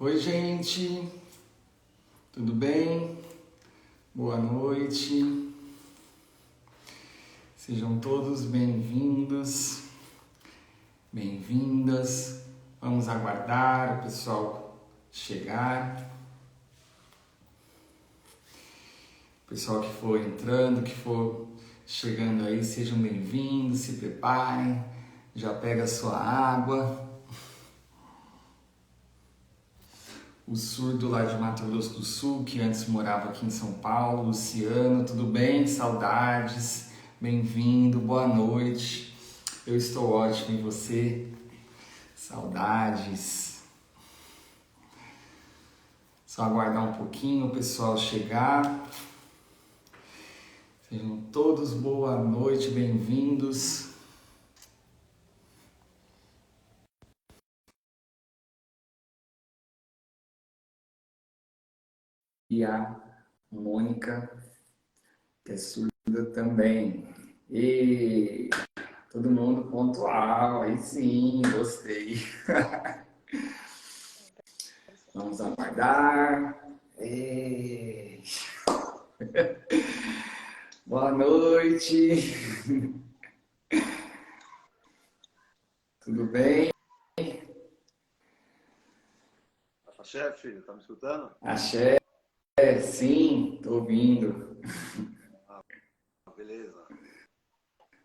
Oi, gente, tudo bem? Boa noite. Sejam todos bem-vindos, bem-vindas. Vamos aguardar o pessoal chegar. O pessoal que for entrando, que for chegando aí, sejam bem-vindos, se preparem, já pega a sua água. O surdo lá de Mato Grosso do Sul, que antes morava aqui em São Paulo, Luciano, tudo bem? Saudades, bem-vindo, boa noite. Eu estou ótimo, e você? Saudades. Só aguardar um pouquinho o pessoal chegar. Sejam todos boa noite, bem-vindos. E a Mônica, que é surda também. E todo mundo pontual, aí sim, gostei. Vamos aguardar. E... Boa noite. Tudo bem? Axé, filho, tá me escutando? Axé, sim, tô ouvindo. Ah, beleza.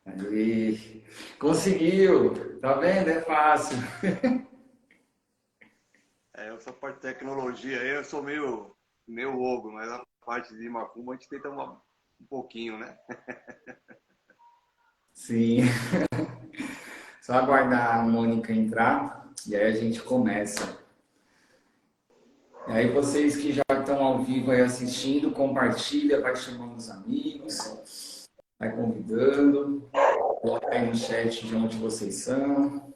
Aí, conseguiu, tá vendo? É fácil. Essa parte de tecnologia aí, eu sou meio ogro, mas a parte de macumba a gente tenta um pouquinho, né? Sim, só aguardar a Mônica entrar e aí a gente começa. E aí vocês que já estão ao vivo aí assistindo, compartilha, vai chamando os amigos, vai convidando, coloca aí no chat de onde vocês são.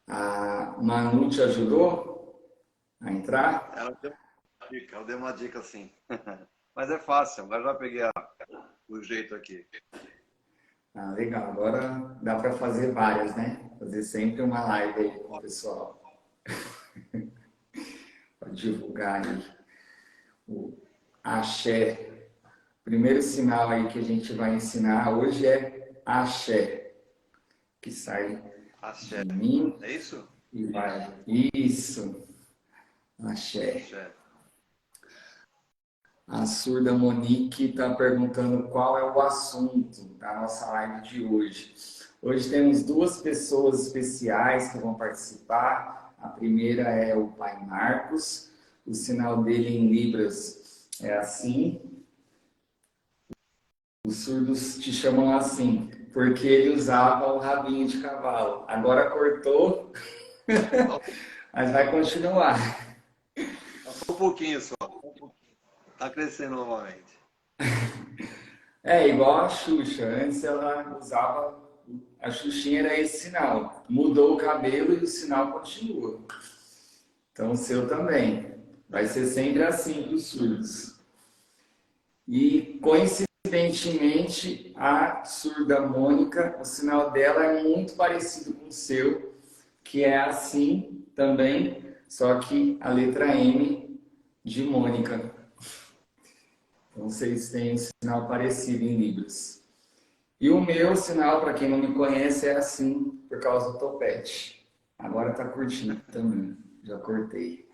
A Manu te ajudou a entrar? Ela deu uma dica assim. Mas é fácil, agora já peguei o jeito aqui. Ah, legal. Agora dá para fazer várias, né? Fazer sempre uma live aí com o pessoal. Para divulgar aí o axé. O primeiro sinal aí que a gente vai ensinar hoje é axé, que sai Axé. de mim É isso? e vai. Isso, axé. Axé. A surda Monique está perguntando qual é o assunto da nossa live de hoje. Hoje temos duas pessoas especiais que vão participar. A primeira é o pai Marcos. O sinal dele em Libras é assim. Os surdos te chamam assim, porque ele usava o rabinho de cavalo. Agora cortou, mas vai continuar. Um pouquinho só. Tá crescendo novamente. É igual a Xuxa. Antes ela usava. A Xuxinha era esse sinal. Mudou o cabelo e o sinal continua. Então o seu também. Vai ser sempre assim para os surdos. E coincidentemente, a surda Mônica, o sinal dela é muito parecido com o seu, que é assim também, só que a letra M de Mônica. Então vocês têm um sinal parecido em Libras. E o meu sinal, para quem não me conhece, é assim, por causa do topete. Agora tá curtindo também. Já cortei.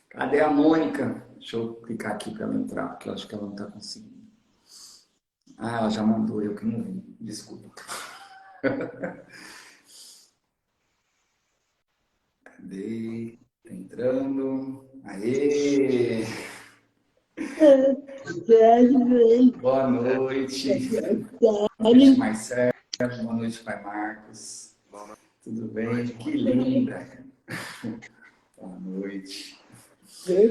Cadê a Mônica? Deixa eu clicar aqui para ela entrar, porque eu acho que ela não tá conseguindo. Ah, ela já mandou, eu que não vi. Desculpa. Cadê? Tá entrando. Aê! Boa noite. Boa noite, Marcelo. Boa noite, pai Marcos. Boa Tudo bem? noite, Que Mônica. linda. Boa noite.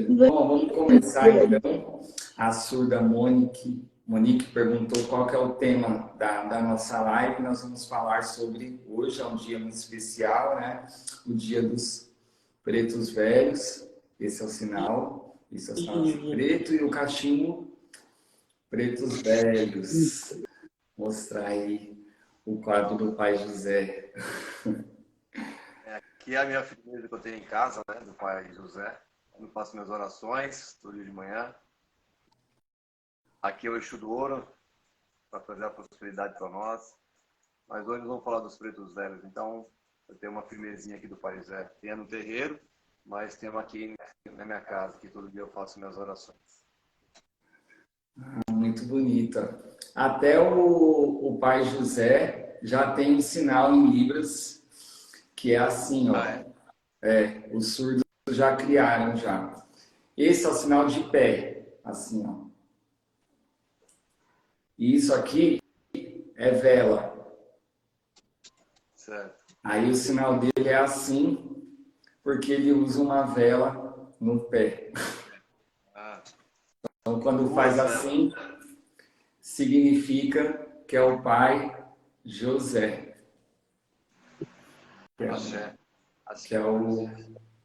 Bom, vamos começar então. A surda Monique perguntou qual que é o tema da nossa live. Nós vamos falar sobre, hoje é um dia muito especial, né? O dia dos pretos velhos. Esse é o sinal. Esse é o sinal de preto e o cachimbo, pretos velhos. mostrar aí o quadro do Pai José. Aqui é a minha firmeza que eu tenho em casa, né, do Pai José. Eu faço minhas orações todo dia de manhã. Aqui é o Eixo do Ouro, para trazer a prosperidade para nós. Mas hoje nós vamos falar dos pretos velhos. Então, eu tenho uma firmezinha aqui do Pai José. Tem no terreiro, mas temos aqui na minha casa, que todo dia eu faço minhas orações. Muito bonita. Até o Pai José já tem um sinal em Libras, que é assim, ó. Os surdos já criaram já. Esse é o sinal de pé, assim, ó. E isso aqui é vela. Certo. Aí o sinal dele é assim, porque ele usa uma vela no pé. Então, quando faz assim, significa que é o pai José, que é o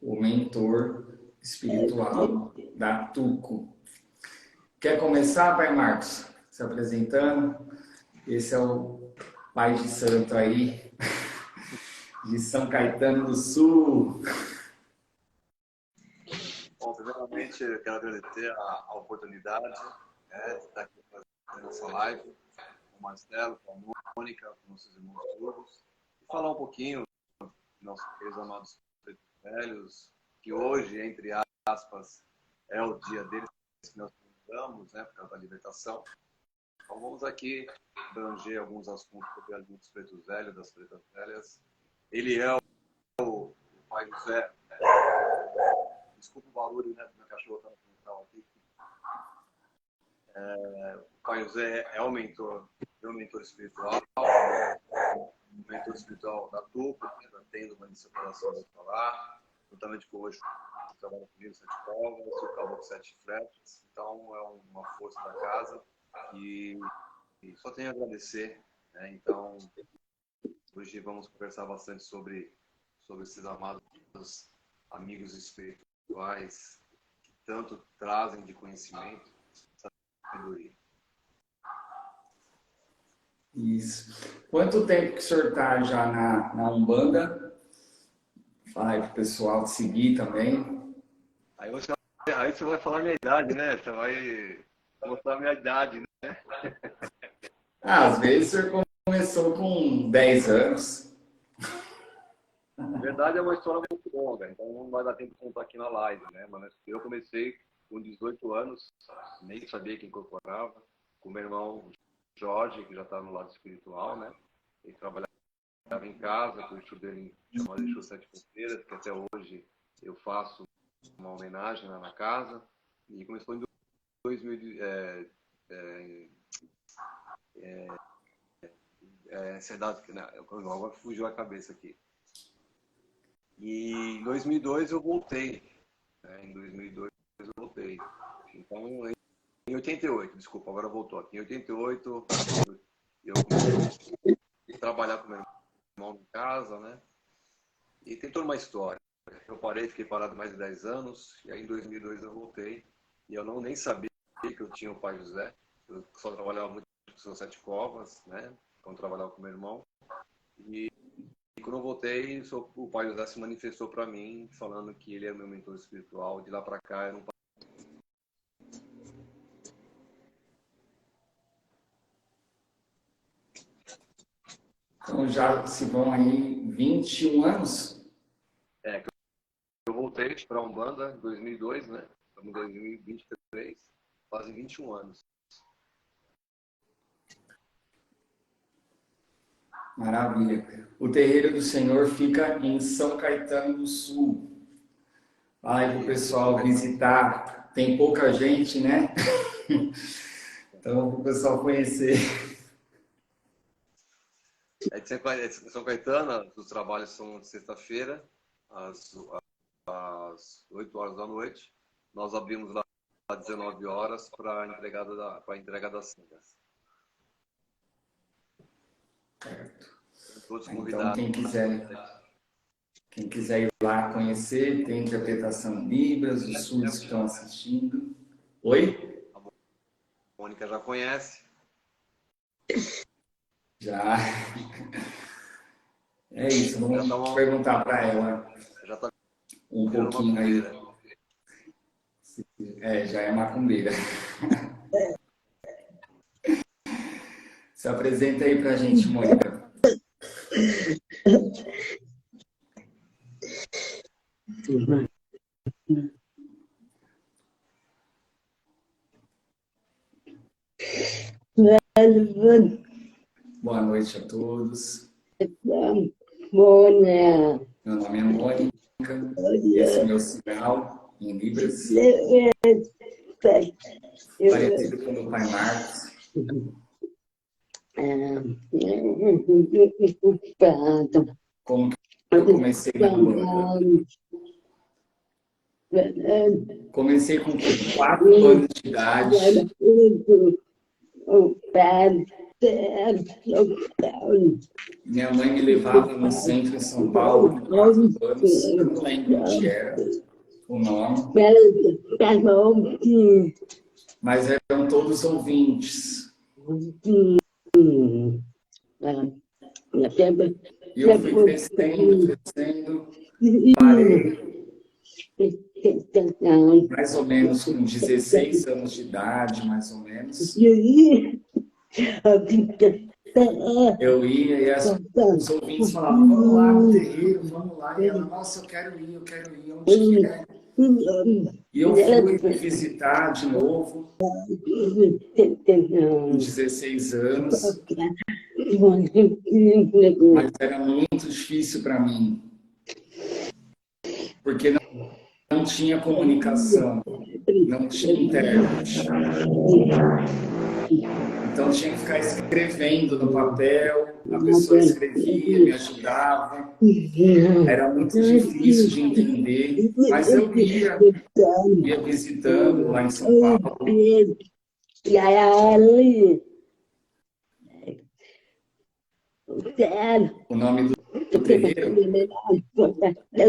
mentor espiritual da Tuco. Quer começar, Pai Marcos? Se apresentando. Esse é o pai de santo aí, de São Caetano do Sul. Bom, primeiramente, eu quero agradecer a oportunidade, né, de estar aqui fazendo essa live com o Marcelo, com a Mônica, com nossos irmãos todos, e falar um pouquinho dos nossos queridos amados pretos velhos, que hoje, entre aspas, é o dia deles que nós comemoramos, né, por causa da libertação. Então vamos aqui abranger alguns assuntos sobre a luta dos pretos velhos, das pretas velhas. Ele é o Pai José. Desculpa o barulho, né? Meu cachorro está no quintal aqui. O Pai José é o mentor, meu mentor espiritual, o mentor espiritual da Tuco, né, da Tenda Uma Separação de falar, juntamente com hoje que trabalha comigo, 7 provas, o Caboclo 7 fretes. Então é uma força da casa e só tenho a agradecer, né? Então hoje vamos conversar bastante sobre esses amados amigos espirituais que tanto trazem de conhecimento, sabedoria. Isso. Quanto tempo que o senhor está já na Umbanda? Fala aí pro pessoal te seguir também. Aí você vai falar a minha idade, né? Você vai mostrar a minha idade, né? Às vezes o senhor começou com 10 anos. Na verdade, é uma história muito longa, então não vai dar tempo de contar aqui na live, né? Mas eu comecei com 18 anos, nem sabia que incorporava, com meu irmão Jorge, que já está no lado espiritual, né? Ele trabalhava em casa, com o estudo dele chamado Exu Sete Fronteiras, que até hoje eu faço uma homenagem lá na casa. E começou em 2000, agora fugiu a cabeça aqui. E em 2002 eu voltei. Né? Em 2002 eu voltei. Então, em 88, desculpa, agora voltou aqui. Em 88 eu comecei a trabalhar com meu irmão em casa, né? E tem toda uma história. Eu parei, fiquei parado mais de 10 anos, e aí em 2002 eu voltei. E eu nem sabia que eu tinha o Pai José. Eu só trabalhava muito com os 7 covas, né? Quando trabalhava com meu irmão. E quando eu voltei, o Pai José se manifestou para mim, falando que ele é meu mentor espiritual. De lá para cá, eu não. Então já se vão aí 21 anos? Eu voltei para a Umbanda em 2002, né? Estamos em 2023, fazem 21 anos. Maravilha. O terreiro do Senhor fica em São Caetano do Sul. Vai para o pessoal visitar. Tem pouca gente, né? Então, para o pessoal conhecer. De São Caetano, os trabalhos são de sexta-feira, às 8 horas da noite. Nós abrimos lá às 19 horas para a entrega das senhas. Certo. Todos Então, convidados. quem quiser ir lá conhecer, tem interpretação em Libras, os surdos que estão assistindo. Oi? A Mônica já conhece. Já. É isso, Já vamos tá uma, perguntar para ela já tá um virando pouquinho aí. macumbeira. Já é macumbeira. Se apresenta aí pra gente, Mônica. Boa noite a todos. Meu nome é Mônica. Esse é meu sinal em Libras. Parecido com o meu pai Marcos. Como que eu comecei na Umbanda? Comecei com 4 anos de idade. Minha mãe me levava no centro em São Paulo, com 4 anos. Eu não lembro onde era o nome. Mas eram todos ouvintes. E eu fui crescendo, parei mais ou menos com 16 anos de idade, mais ou menos. Eu ia e os ouvintes falavam, vamos lá no terreiro, vamos lá. E ela, nossa, eu quero ir, onde que é? E eu fui visitar de novo, com 16 anos, mas era muito difícil para mim, porque não tinha comunicação, não tinha intérprete. Então tinha que ficar escrevendo no papel, a pessoa escrevia, me ajudava. Era muito difícil de entender, mas eu ia visitando lá em São Paulo. O nome do terreiro,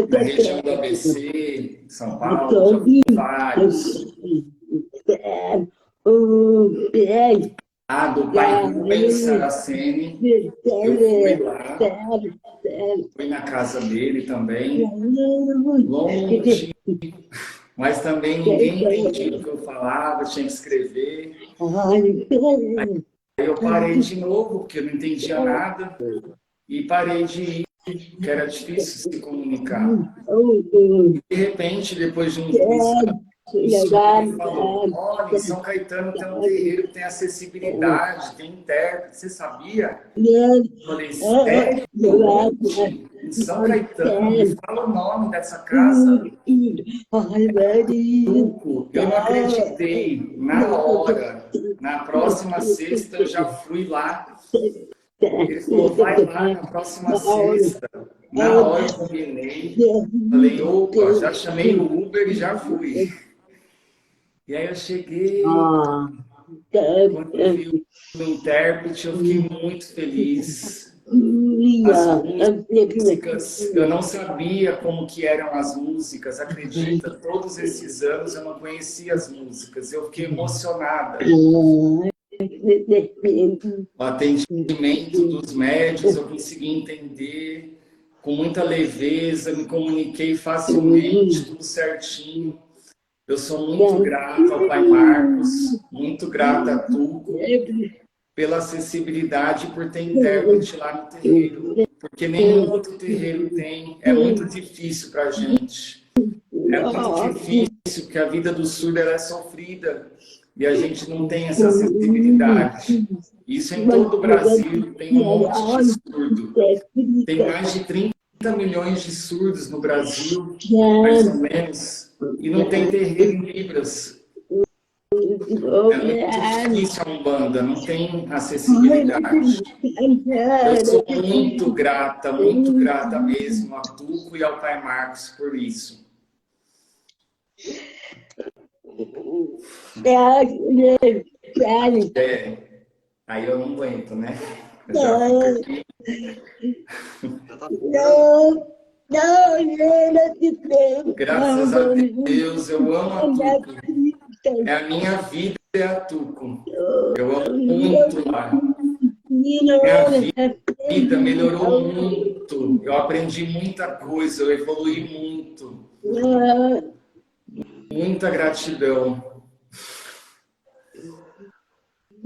na região do ABC, São Paulo, já fui vários. Do pai Rubens Saraceni, eu fui lá, fui na casa dele também, longe, mas também ninguém entendia o que eu falava, tinha que escrever. Aí eu parei de novo, porque eu não entendia nada, e parei de ir, porque era difícil se comunicar. E, de repente, depois de uns anos, o senhor me falou, olha, em São Caetano tem um terreiro que tem acessibilidade, tem intérprete, você sabia? Eu falei, sério? Onde? Em São Caetano, me fala o nome dessa casa. Eu não acreditei, na hora, na próxima sexta eu já fui lá. Ele falou, vai lá na próxima sexta. Na hora eu combinei, falei, opa, já chamei o Uber e já fui. E aí eu cheguei, quando eu vi o intérprete, eu fiquei muito feliz. As músicas, eu não sabia como que eram as músicas, acredita? Todos esses anos eu não conhecia as músicas, eu fiquei emocionada. O atendimento dos médicos eu consegui entender com muita leveza, me comuniquei facilmente, tudo certinho. Eu sou muito grato ao pai Marcos, muito grato a Tuco, pela acessibilidade, por ter intérprete lá no terreiro, porque nenhum outro terreiro tem, é muito difícil para a gente. É muito difícil, porque a vida do surdo é sofrida e a gente não tem essa acessibilidade. Isso em todo o Brasil, tem um monte de surdo. Tem mais de 30 milhões de surdos no Brasil, mais ou menos, e não tem terreiro em Libras. É muito difícil a Umbanda, não tem acessibilidade. Eu sou muito grata mesmo a Tuco e ao pai Marcos por isso. Aí eu não aguento, né? Eu já fico aqui. Graças a Deus, eu amo a Tuco. É a minha vida, é a Tuco. Eu amo muito lá. Minha vida melhorou muito. Eu aprendi muita coisa, eu evolui muito. Muita gratidão.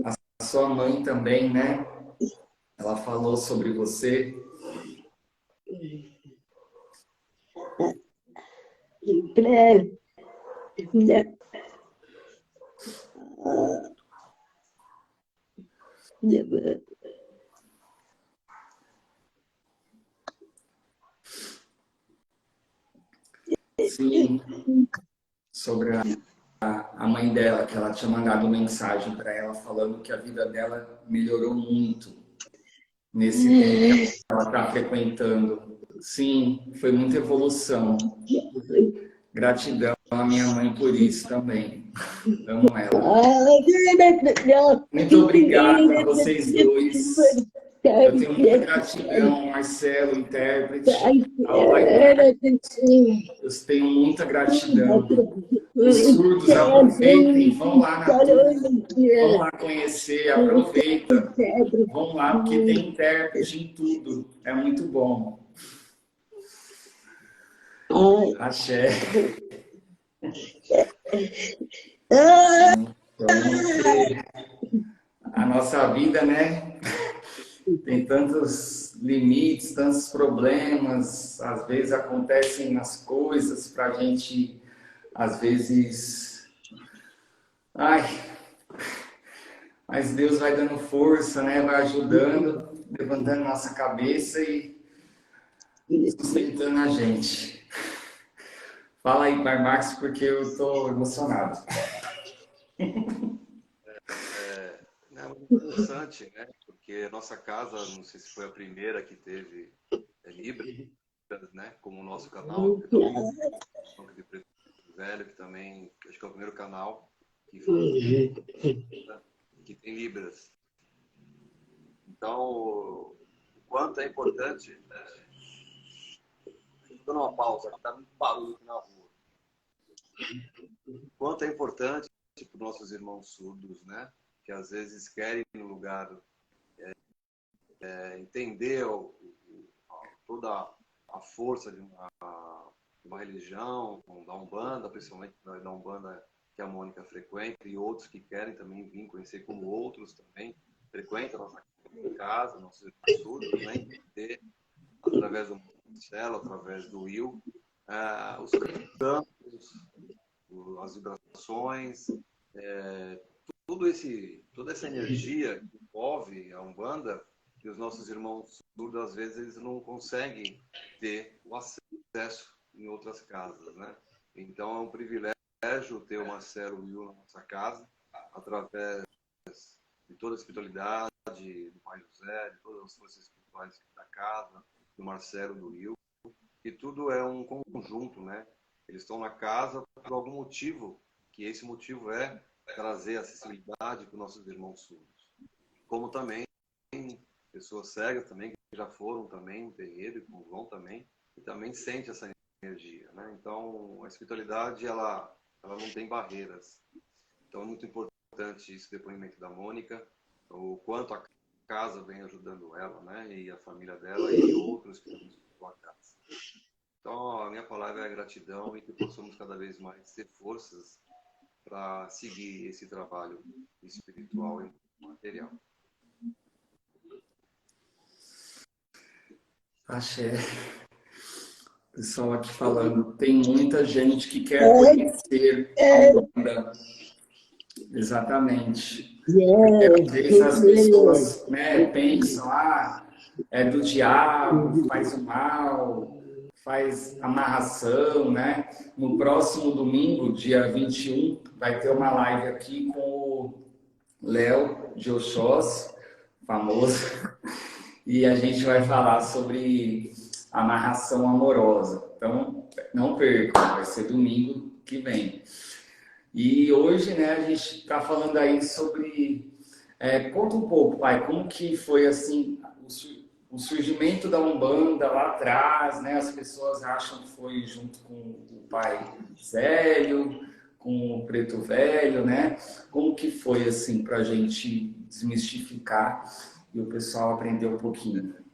A sua mãe também, né? Ela falou sobre você. Sim, sobre a mãe dela, que ela tinha mandado mensagem para ela falando que a vida dela melhorou muito nesse tempo que ela está frequentando. Sim, foi muita evolução. Gratidão à minha mãe por isso também. Amo ela. Muito obrigado a vocês dois. Eu tenho muita gratidão, Marcelo, intérprete, ao Pai. Eu tenho muita gratidão. Os surdos, aproveitem, vão lá na turma, vão lá conhecer, aproveita. Vão lá, porque tem intérprete em tudo. É muito bom. Axé. Então, a nossa vida, né? Tem tantos limites, tantos problemas, às vezes acontecem as coisas para a gente, às vezes. Ai, mas Deus vai dando força, né? Vai ajudando, levantando nossa cabeça e sustentando a gente. Fala aí, Pai Max, porque eu estou emocionado. É muito interessante, né? Porque a nossa casa, não sei se foi a primeira que teve Libras, né? Como o nosso canal, de Preto Velho, que também, acho que é o primeiro canal que tem Libras. Então, o quanto é importante, estou dando uma pausa, está muito barulho aqui na rua. O quanto é importante para os nossos irmãos surdos, né? Que às vezes querem no lugar entender toda a força de uma religião, da Umbanda, principalmente da Umbanda que a Mônica frequenta, e outros que querem também vir conhecer, como outros também frequentam a nossa casa, nossos irmãos surdos, né? Entender através do Marcelo, através do Will, os cantos, as vibrações, toda essa energia que envolve a Umbanda, que os nossos irmãos surdos, às vezes, eles não conseguem ter o acesso em outras casas, né? Então, é um privilégio ter o Marcelo e o Will na nossa casa, através de toda a espiritualidade, do Pai José, de todas as forças espirituais da casa, do Marcelo, do Will, e tudo é um conjunto, né? Eles estão na casa por algum motivo, que esse motivo é trazer acessibilidade para os nossos irmãos surdos. Como também pessoas cegas também, que já foram também no terreiro e vão também, e também sente essa energia, né? Então, a espiritualidade, ela não tem barreiras. Então, é muito importante esse depoimento da Mônica, o quanto a casa vem ajudando ela, né? E a família dela e outros que estão na casa. Então, a minha palavra é gratidão e que possamos cada vez mais ter forças para seguir esse trabalho espiritual e material. Axé. Pessoal aqui falando, tem muita gente que quer conhecer a Umbanda. Exatamente. Porque às vezes as pessoas, né, pensam, é do diabo, faz o mal, faz amarração, né? No próximo domingo, dia 21, vai ter uma live aqui com o Léo de Oxós, famoso, e a gente vai falar sobre amarração amorosa. Então, não percam, vai ser domingo que vem. E hoje, né, a gente está falando aí sobre... conta um pouco, pai, como que foi, assim, o surgimento da Umbanda lá atrás, né? As pessoas acham que foi junto com o pai Zélio, com o Preto Velho, né? Como que foi, assim, para a gente desmistificar e o pessoal aprendeu um pouquinho.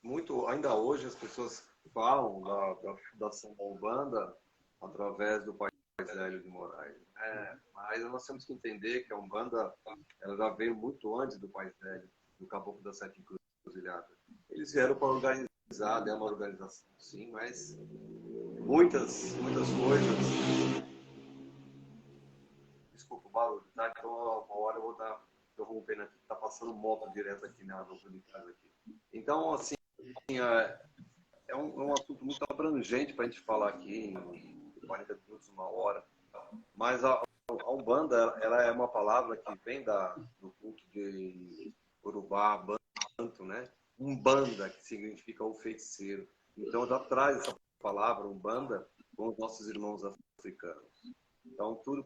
Muito, ainda hoje as pessoas falam da fundação da Umbanda através do Pai Zélio de Moraes. Mas nós temos que entender que a Umbanda ela já veio muito antes do Pai Zélio, do Caboclo das Sete Encruzilhadas. Eles vieram para organizar, dar uma organização, sim, mas muitas coisas. Desculpa o barulho, tá? Então, uma hora eu vou estar interrompendo aqui, tá passando moto direto aqui na rua de casa aqui. Então, assim, é um assunto muito abrangente para a gente falar aqui em 40 minutos, uma hora. Mas a Umbanda, ela é uma palavra que vem do culto de Urubá, Banto, né? Umbanda, que significa o feiticeiro. Então, já traz essa palavra, Umbanda, com os nossos irmãos africanos. Então, tudo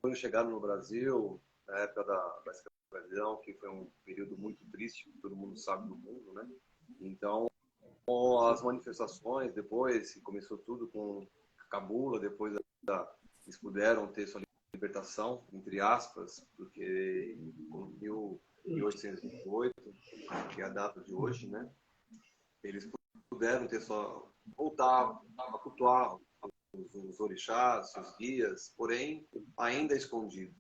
quando chegaram no Brasil, na época da escravidão, que foi um período muito triste, que todo mundo sabe do mundo, né? Então, com as manifestações, depois começou tudo com Cabula, depois eles puderam ter sua libertação, entre aspas, porque em 1808, que é a data de hoje, né? Eles puderam ter voltar a cultuar os orixás, seus guias, porém ainda escondido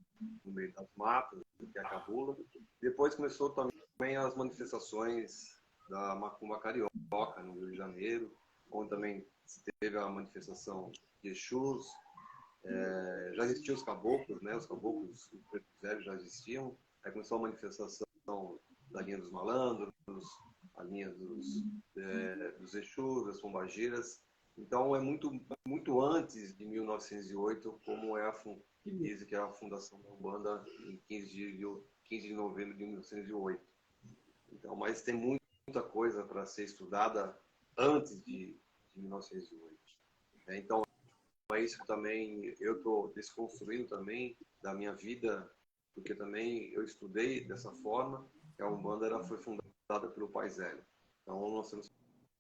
no meio das matas, que é a Cabula. Depois começou também as manifestações da Macumba Carioca, no Rio de Janeiro, onde também teve a manifestação de Exus. Já existiam os caboclos, né? Os caboclos velhos já existiam. Aí começou a manifestação da linha dos malandros, a linha dos Exus, das pombagiras. Então é muito antes de 1908, como que diz que é a fundação da Umbanda em 15 de novembro de 1908. Então, mas tem muita coisa para ser estudada antes de 1908. Então, é isso que também eu estou desconstruindo também da minha vida, porque também eu estudei dessa forma, que a Umbanda foi fundada pelo Pai Zélio. Então, nós temos que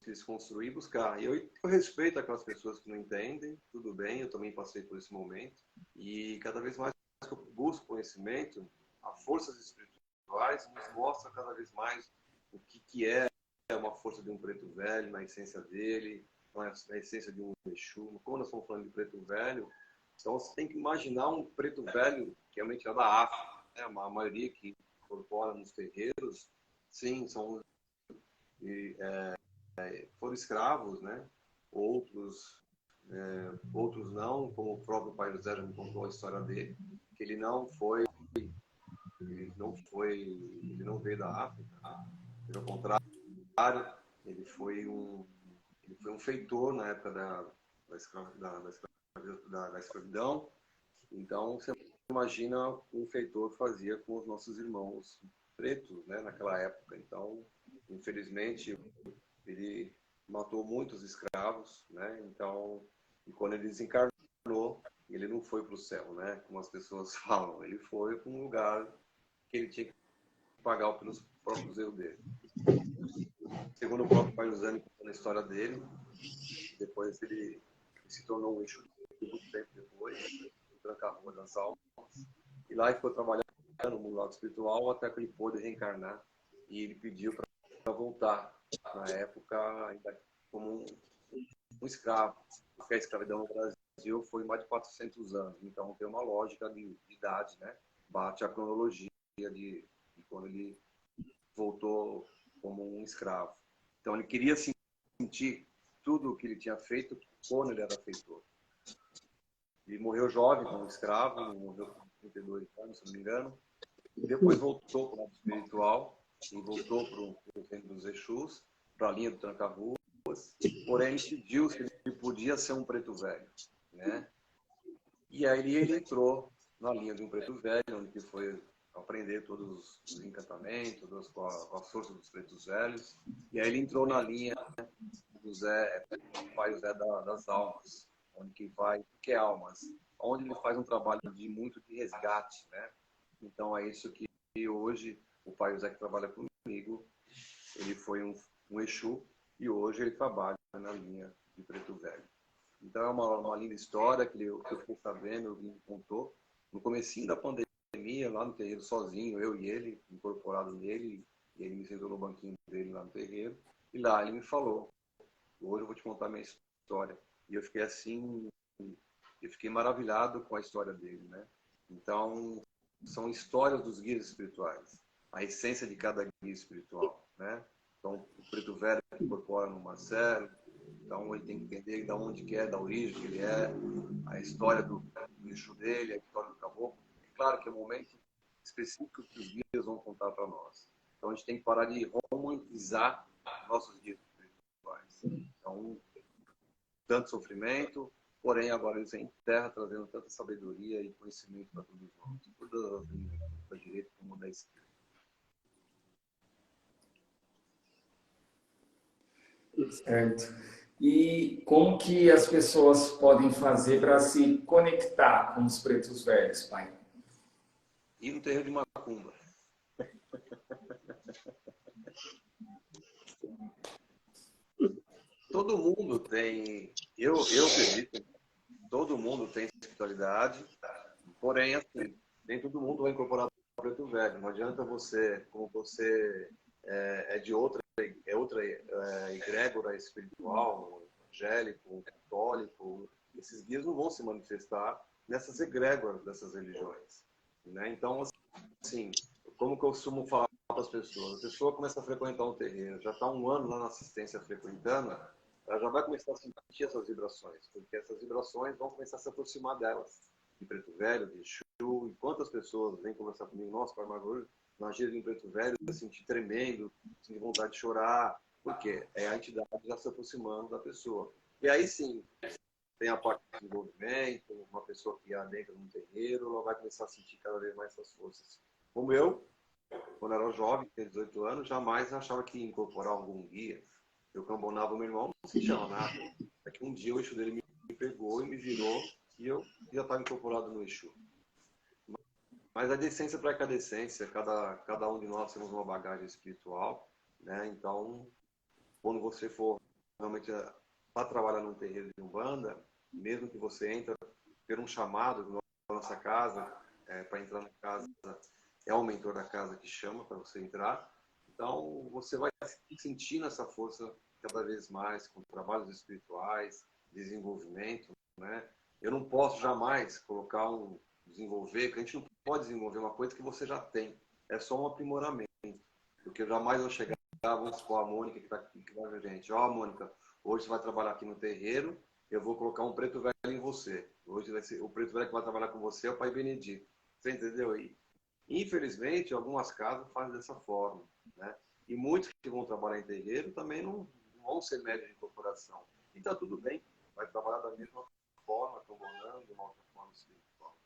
desconstruir e buscar. E eu respeito aquelas pessoas que não entendem, tudo bem, eu também passei por esse momento. E cada vez mais que eu busco conhecimento, as forças espirituais nos mostram cada vez mais o que é uma força de um preto velho, na essência dele, na essência de um Exu. Quando nós estamos falando de preto velho, então você tem que imaginar um preto velho que realmente é da África. Né? A maioria que incorpora nos terreiros, sim, foram escravos, né? Outros não, como o próprio Pai José já me contou a história dele, que ele não veio da África, né? Pelo contrário, ele foi um feitor na época da escravidão. Então, você imagina o que um feitor fazia com os nossos irmãos pretos, né, naquela época. Então, infelizmente, ele matou muitos escravos, né? Então, e quando ele desencarnou, ele não foi para o céu, né? Como as pessoas falam, ele foi para um lugar que ele tinha que pagar pelos próprios erros dele. Segundo o próprio Pai José, contando a história dele, depois ele se tornou um Exu muito tempo depois, no Tranca-Rua das Almas, e lá ele ficou trabalhando no mundo lado espiritual até que ele pôde reencarnar, e ele pediu para voltar, na época, ainda como um escravo, porque a escravidão no Brasil foi mais de 400 anos, então tem uma lógica de idade, né? Bate a cronologia de quando ele voltou como um escravo. Então ele queria sentir tudo o que ele tinha feito quando ele era feitor. Ele morreu jovem como escravo, morreu com 32 anos, se não me engano, e depois voltou para o lado espiritual e voltou para o reino dos Exus, para a linha do Tranca-Ruas, porém ele pediu se ele podia ser um preto velho, né? E aí ele entrou na linha de um preto velho, onde foi aprender todos os encantamentos, com a força dos pretos velhos, e aí ele entrou na linha do Pai José das Almas, onde que vai, que é almas, onde ele faz um trabalho muito de resgate, né? Então é isso que hoje o Pai José que trabalha comigo, ele foi um Exu e hoje ele trabalha na linha de preto velho. Então é uma linda história que eu fiquei sabendo, ele me contou no comecinho da pandemia, lá no terreiro sozinho, eu e ele, incorporado nele, e ele me sentou no banquinho dele lá no terreiro, e lá ele me falou, hoje eu vou te contar a minha história. E eu fiquei assim, eu fiquei maravilhado com a história dele, né? Então, são histórias dos guias espirituais, a essência de cada guia espiritual, né? Então, o Preto Velho que incorpora no Marcelo, então ele tem que entender de onde que é, da origem que ele é, a história do bicho dele, a história do caboclo. É claro que é um momento específico que os guias vão contar para nós. Então, a gente tem que parar de romantizar nossos guias espirituais. Então, tanto sofrimento, porém agora eles em terra trazendo tanta sabedoria e conhecimento para todos nós, todas as linhas, da direita como da esquerda. Certo. E como que as pessoas podem fazer para se conectar com os pretos velhos, pai? E no terreiro de Macumba. Todo mundo tem, eu acredito, todo mundo tem espiritualidade, porém, assim, nem todo mundo vai incorporar o preto velho. Não adianta você, como você é de outra egrégora espiritual, evangélico, católico, esses guias não vão se manifestar nessas egrégoras dessas religiões, né? Então, assim, como que eu costumo falar para as pessoas? A pessoa começa a frequentar um terreiro, já está um ano lá na assistência frequentando, ela já vai começar a sentir essas vibrações, porque essas vibrações vão começar a se aproximar delas. De Preto Velho, de Exu, e quantas pessoas vêm conversar comigo, nossa, Pai Margulho, na gira de Preto Velho, eu senti tremendo, senti vontade de chorar, porque é a entidade já se aproximando da pessoa. E aí sim, tem a parte de desenvolvimento, uma pessoa que adentra num terreiro, ela vai começar a sentir cada vez mais essas forças. Como eu, quando era jovem, tinha 18 anos, jamais achava que ia incorporar algum guia. Eu cambonava o meu irmão, não sentia nada. É que um dia o Exu dele me pegou e me virou, e eu já estava incorporado no Exu. Mas a decência para cada essência, cada um de nós temos uma bagagem espiritual, né? Então, quando você for realmente para trabalhar num terreiro de Umbanda, mesmo que você entre por um chamado na nossa casa, para entrar na casa, é o mentor da casa que chama para você entrar. Então, você vai sentindo essa força cada vez mais com trabalhos espirituais, desenvolvimento, né? Eu não posso jamais desenvolver, porque a gente não pode desenvolver uma coisa que você já tem. É só um aprimoramento. Porque eu jamais vou chegar, vamos supor, a Mônica que está aqui com a gente. Ó, Mônica, hoje você vai trabalhar aqui no terreiro, eu vou colocar um preto velho em você. Hoje vai ser o preto velho que vai trabalhar com você é o Pai Benedito. Você entendeu aí? Infelizmente, algumas casas fazem dessa forma, né? E muitos que vão trabalhar em terreiro também não vão ser médios de incorporação. E está tudo bem, vai trabalhar da mesma forma, tomando de uma outra forma espiritual.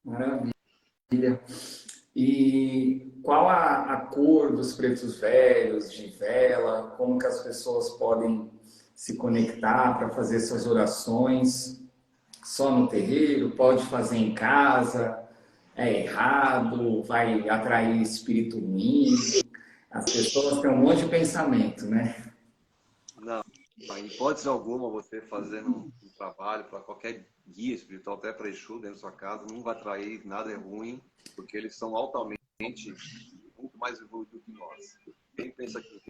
Maravilha. E qual a cor dos pretos velhos, de vela? Como que as pessoas podem se conectar para fazer suas orações? Só no terreiro? Pode fazer em casa? É errado? Vai atrair espírito ruim? As pessoas têm um monte de pensamento, né? Não, em hipótese alguma, você fazendo um trabalho para qualquer guia espiritual, até para Exu dentro da sua casa, não vai atrair nada ruim, porque eles são altamente, muito mais evoluídos que nós. Quem pensa que os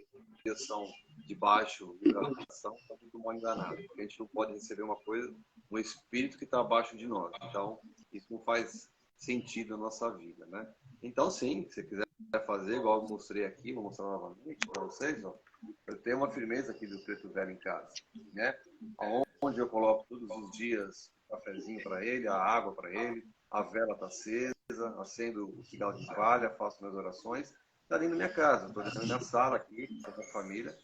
guias são de baixo vibração está muito mal enganado, porque a gente não pode receber uma coisa, um espírito que está abaixo de nós. Então, isso não faz sentido na nossa vida, né? Então, sim, se você quiser fazer, igual eu mostrei aqui, vou mostrar novamente para vocês, ó. Eu tenho uma firmeza aqui do Preto Velho em casa, né? Onde eu coloco todos os dias o cafezinho para ele, a água para ele, a vela está acesa, acendo o cigarro de palha, faço minhas orações. Está dentro da minha casa, estou dentro da minha sala aqui, com a minha família,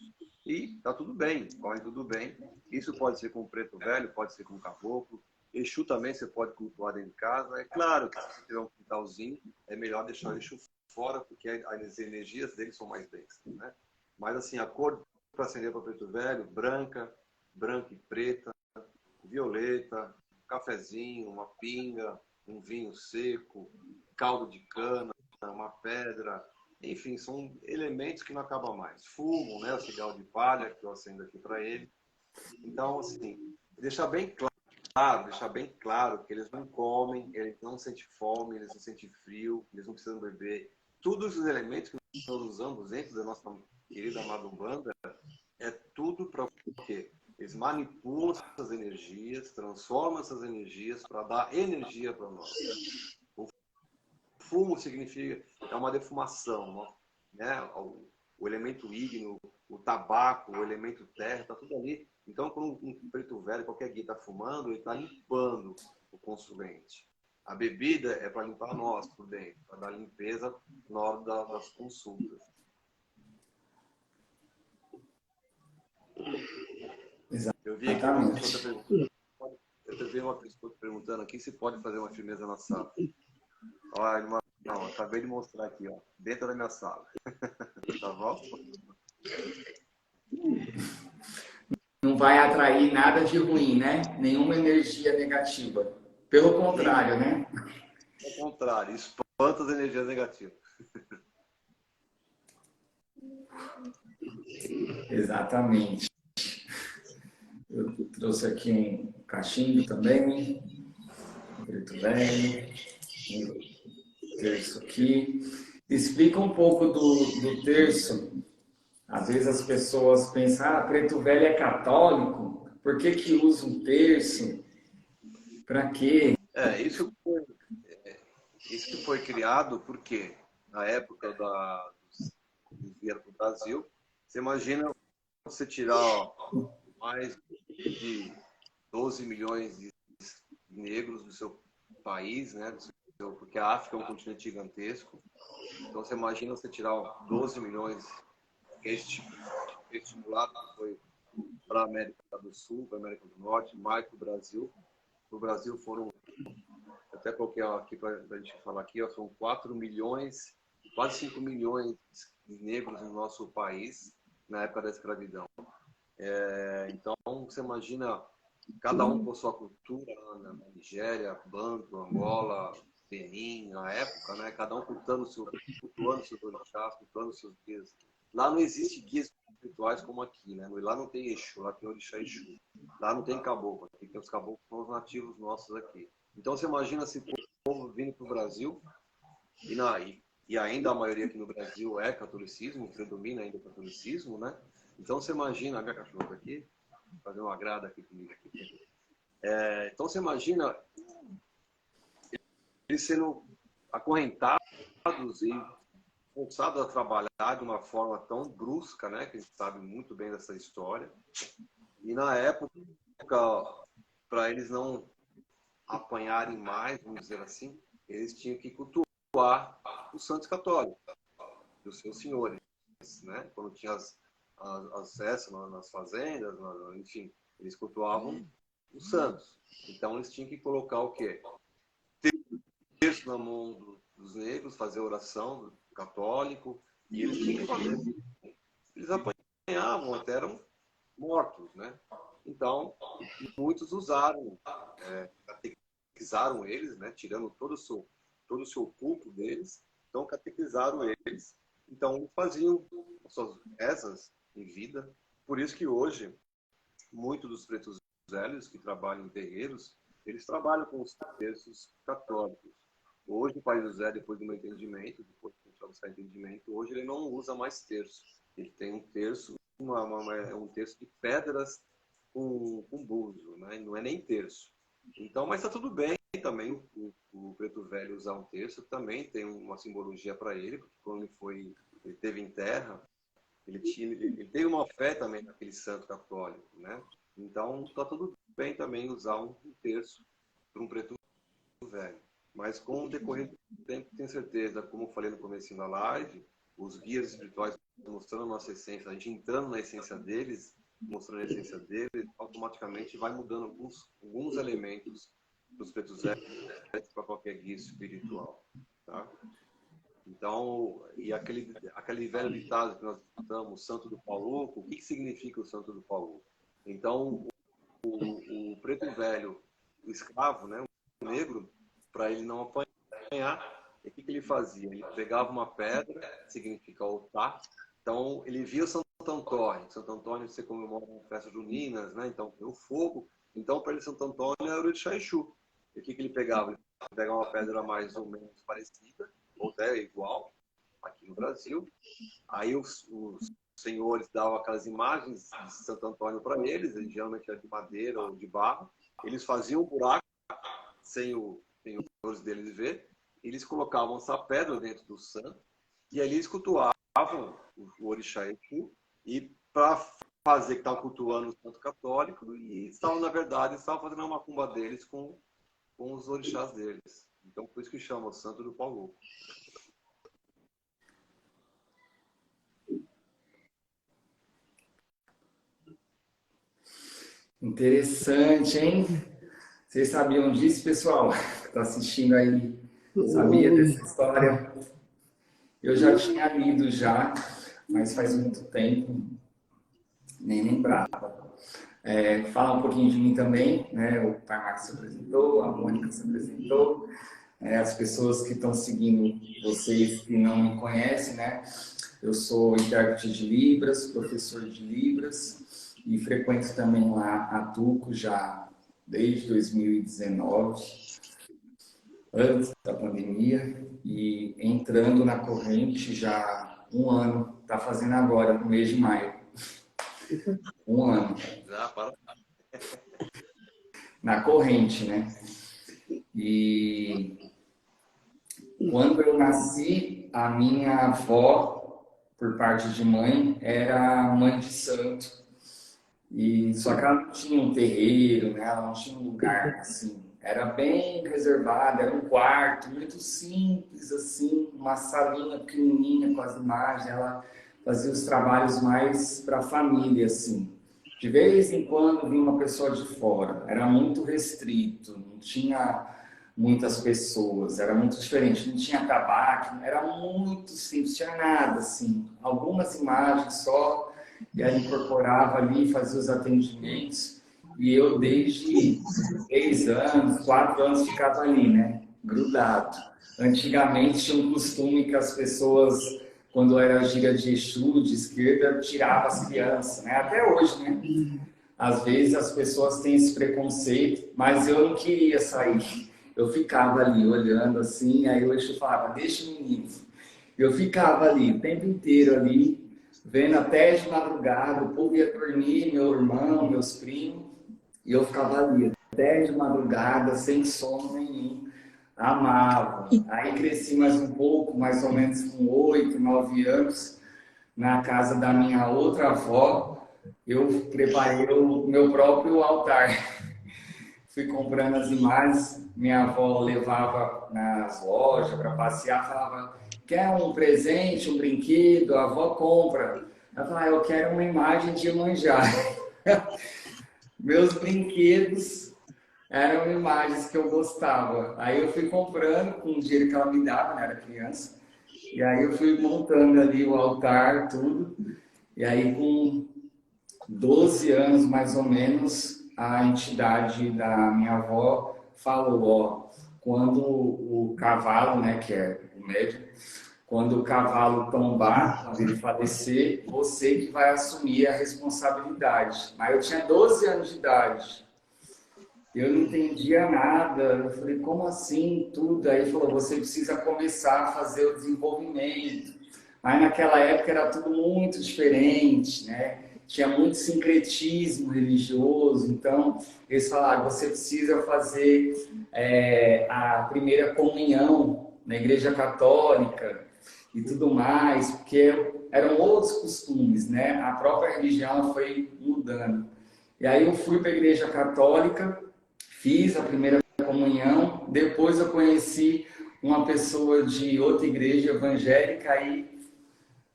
e está tudo bem, corre tudo bem. Isso pode ser com o Preto Velho, pode ser com o Caboclo. Exu também você pode cultuar dentro de casa. É claro que se você tiver um quintalzinho, é melhor deixar o Exu fora, porque as energias dele são mais densas, né? Mas assim, a cor para acender para preto velho, branca, branca e preta, violeta, cafezinho, uma pinga, um vinho seco, caldo de cana, uma pedra, enfim, são elementos que não acabam mais. Fumo, né, o cigarro de palha que eu acendo aqui para ele. Então, assim, deixar bem claro que eles não comem, eles não sentem fome, eles não sentem frio, eles não precisam beber. Todos os elementos que nós usamos dentro da nossa querida amada Umbanda é tudo para o quê? Eles manipulam essas energias, transformam essas energias para dar energia para nós. O fumo significa, é uma defumação, né? O elemento ígneo, o tabaco, o elemento terra, está tudo ali. Então, quando um preto velho, qualquer guia está fumando, ele está limpando o consulente. A bebida é para limpar nós por dentro, para dar limpeza na hora das consultas. Eu vi aqui uma pessoa perguntando, eu vi uma pessoa perguntando aqui se pode fazer uma firmeza na sala. Olha, irmão, não, acabei de mostrar aqui, ó, dentro da minha sala. Tá bom? Não vai atrair nada de ruim, né? Nenhuma energia negativa. Pelo contrário, né? Ao contrário, espanta as energias negativas. Exatamente. Eu trouxe aqui um cachimbo também, um preto velho, um terço aqui. Explica um pouco do terço. Às vezes as pessoas pensam, ah, preto velho é católico, por que que usa um terço? Para quê? Isso que foi criado porque na época dos vieram para o Brasil, você imagina você tirar mais de 12 milhões de negros do seu país, né? Porque a África é um continente gigantesco. Então você imagina você tirar 12 milhões, estimulado foi para a América do Sul, para a América do Norte, mais para o Brasil. No Brasil foram, até coloquei aqui para a gente falar aqui, ó, são 4 milhões, quase 5 milhões de negros no nosso país na época da escravidão. Então, você imagina cada um com a sua cultura, na Nigéria, Banto, Angola, Benin, na época, né? Cada um cultuando seus orixás, cultuando seus guias. Lá não existe guias espirituais como aqui, né? Lá não tem Exu, lá tem Orixá Exu. Lá não tem caboclo, aqui tem os caboclos que são os nativos nossos aqui. Então você imagina esse povo vindo para o Brasil, e ainda a maioria aqui no Brasil é catolicismo, predomina ainda o catolicismo, né? Então você imagina, a minha cachorra aqui, fazer uma grada aqui comigo. Então você imagina eles sendo acorrentados e forçados a trabalhar de uma forma tão brusca, né? Que a gente sabe muito bem dessa história. E na época, para eles não apanharem mais, vamos dizer assim, eles tinham que cultuar os santos católicos, os seus senhores, né? Quando tinha as festas nas fazendas, enfim, eles cultuavam os santos. Então eles tinham que colocar o quê? Terço na mão dos negros, fazer oração do católico, e eles tinham que fazer. Eles apanhavam, até eram mortos, né? Então, muitos usaram, catequizaram eles, né? Tirando todo o seu culto deles, então catequizaram eles. Então, faziam suas rezas em vida. Por isso que hoje, muitos dos pretos velhos que trabalham em terreiros, eles trabalham com os terços católicos. Hoje, o Pai José, depois do meu entendimento, depois que a gente buscar entendimento, hoje ele não usa mais terço. Ele tem um terço, um terço de pedras com buzo, né? Não é nem terço. Então, mas está tudo bem também o preto velho usar um terço, também tem uma simbologia para ele, porque quando ele teve em terra, ele teve uma fé também naquele santo católico, né? Então, está tudo bem também usar um terço para um preto velho. Mas com o decorrer do tempo, tenho certeza, como eu falei no começo da live, os guias espirituais mostrando a nossa essência, a gente entrando na essência deles, mostrando a essência deles, automaticamente vai mudando alguns elementos dos pretos velhos para qualquer guia espiritual, tá? Então, e aquele velho ditado que nós estamos, o Santo do Paulo, o que significa o Santo do Paulo? Então, o preto velho, o escravo, né, o negro, para ele não apanhar, o que ele fazia? Ele pegava uma pedra, que significa altar, então ele via o Santo Antônio. Santo Antônio você comemora uma festa juninas, né? Então tem o fogo. Então, para ele, Santo Antônio era o orixá Exu. E o que ele pegava? Ele pegava uma pedra mais ou menos parecida, ou até igual, aqui no Brasil. Aí os senhores davam aquelas imagens de Santo Antônio para eles, geralmente era de madeira ou de barro. Eles faziam um buraco sem os senhores deles ver. Eles colocavam essa pedra dentro do santo e ali eles cultuavam o orixá Exu, e para fazer que estavam cultuando o santo católico, e estavam, na verdade, estavam fazendo a macumba deles com os orixás deles. Então, por isso que chama o santo do pau louco. Interessante, hein? Vocês sabiam disso, pessoal? Está assistindo aí, sabia dessa história? Eu já tinha lido já, mas faz muito tempo, nem lembrava. Falar um pouquinho de mim também, né? O pai Marcos se apresentou, a Mônica se apresentou, as pessoas que estão seguindo vocês que não me conhecem, né? Eu sou intérprete de Libras, professor de Libras e frequento também lá a Tuco já desde 2019, antes da pandemia, e entrando na corrente já um ano, está fazendo agora, no mês de maio. Um ano. Já, para. Na corrente, né? E quando eu nasci, a minha avó, por parte de mãe, era mãe de santo. E só que ela não tinha um terreiro, né? Ela não tinha um lugar assim. Era bem reservada, era um quarto muito simples, assim, uma salinha pequenininha com as imagens. Ela fazia os trabalhos mais para a família, assim. De vez em quando vinha uma pessoa de fora. Era muito restrito, não tinha muitas pessoas, era muito diferente. Não tinha tabaco, era muito simples, não tinha nada, assim. Algumas imagens só, e aí incorporava ali, fazia os atendimentos. E eu, desde 3 anos, 4 anos, ficava ali, né? Grudado. Antigamente tinha um costume que as pessoas, quando era gira de Exu, de esquerda, tirava as crianças, né? Até hoje, né? Às vezes as pessoas têm esse preconceito, mas eu não queria sair. Eu ficava ali olhando assim, aí o Exu falava, deixa o menino. Eu ficava ali o tempo inteiro ali, vendo até de madrugada, o povo ia dormir, meu irmão, meus primos, e eu ficava ali até de madrugada, sem sono nenhum. Amava. Aí cresci mais um pouco, mais ou menos com 8, 9 anos, na casa da minha outra avó, eu preparei o meu próprio altar. Fui comprando as imagens, minha avó levava nas lojas para passear, falava, quer um presente, um brinquedo? A avó compra. Ela falava, eu quero uma imagem de Iemanjá. Meus brinquedos eram imagens que eu gostava. Aí eu fui comprando com o dinheiro que ela me dava, né? Era criança. E aí eu fui montando ali o altar, tudo. E aí com 12 anos, mais ou menos, a entidade da minha avó falou, ó, quando o cavalo, né, que é o médium, quando o cavalo tombar, quando ele falecer, você que vai assumir a responsabilidade. Mas eu tinha 12 anos de idade. Eu não entendia nada. Eu falei, como assim tudo? Aí ele falou, você precisa começar a fazer o desenvolvimento. Mas naquela época era tudo muito diferente, né? Tinha muito sincretismo religioso. Então, eles falaram, você precisa fazer a primeira comunhão na Igreja Católica e tudo mais, porque eram outros costumes, né? A própria religião foi mudando. E aí eu fui para a Igreja Católica, fiz a primeira comunhão, depois eu conheci uma pessoa de outra igreja evangélica e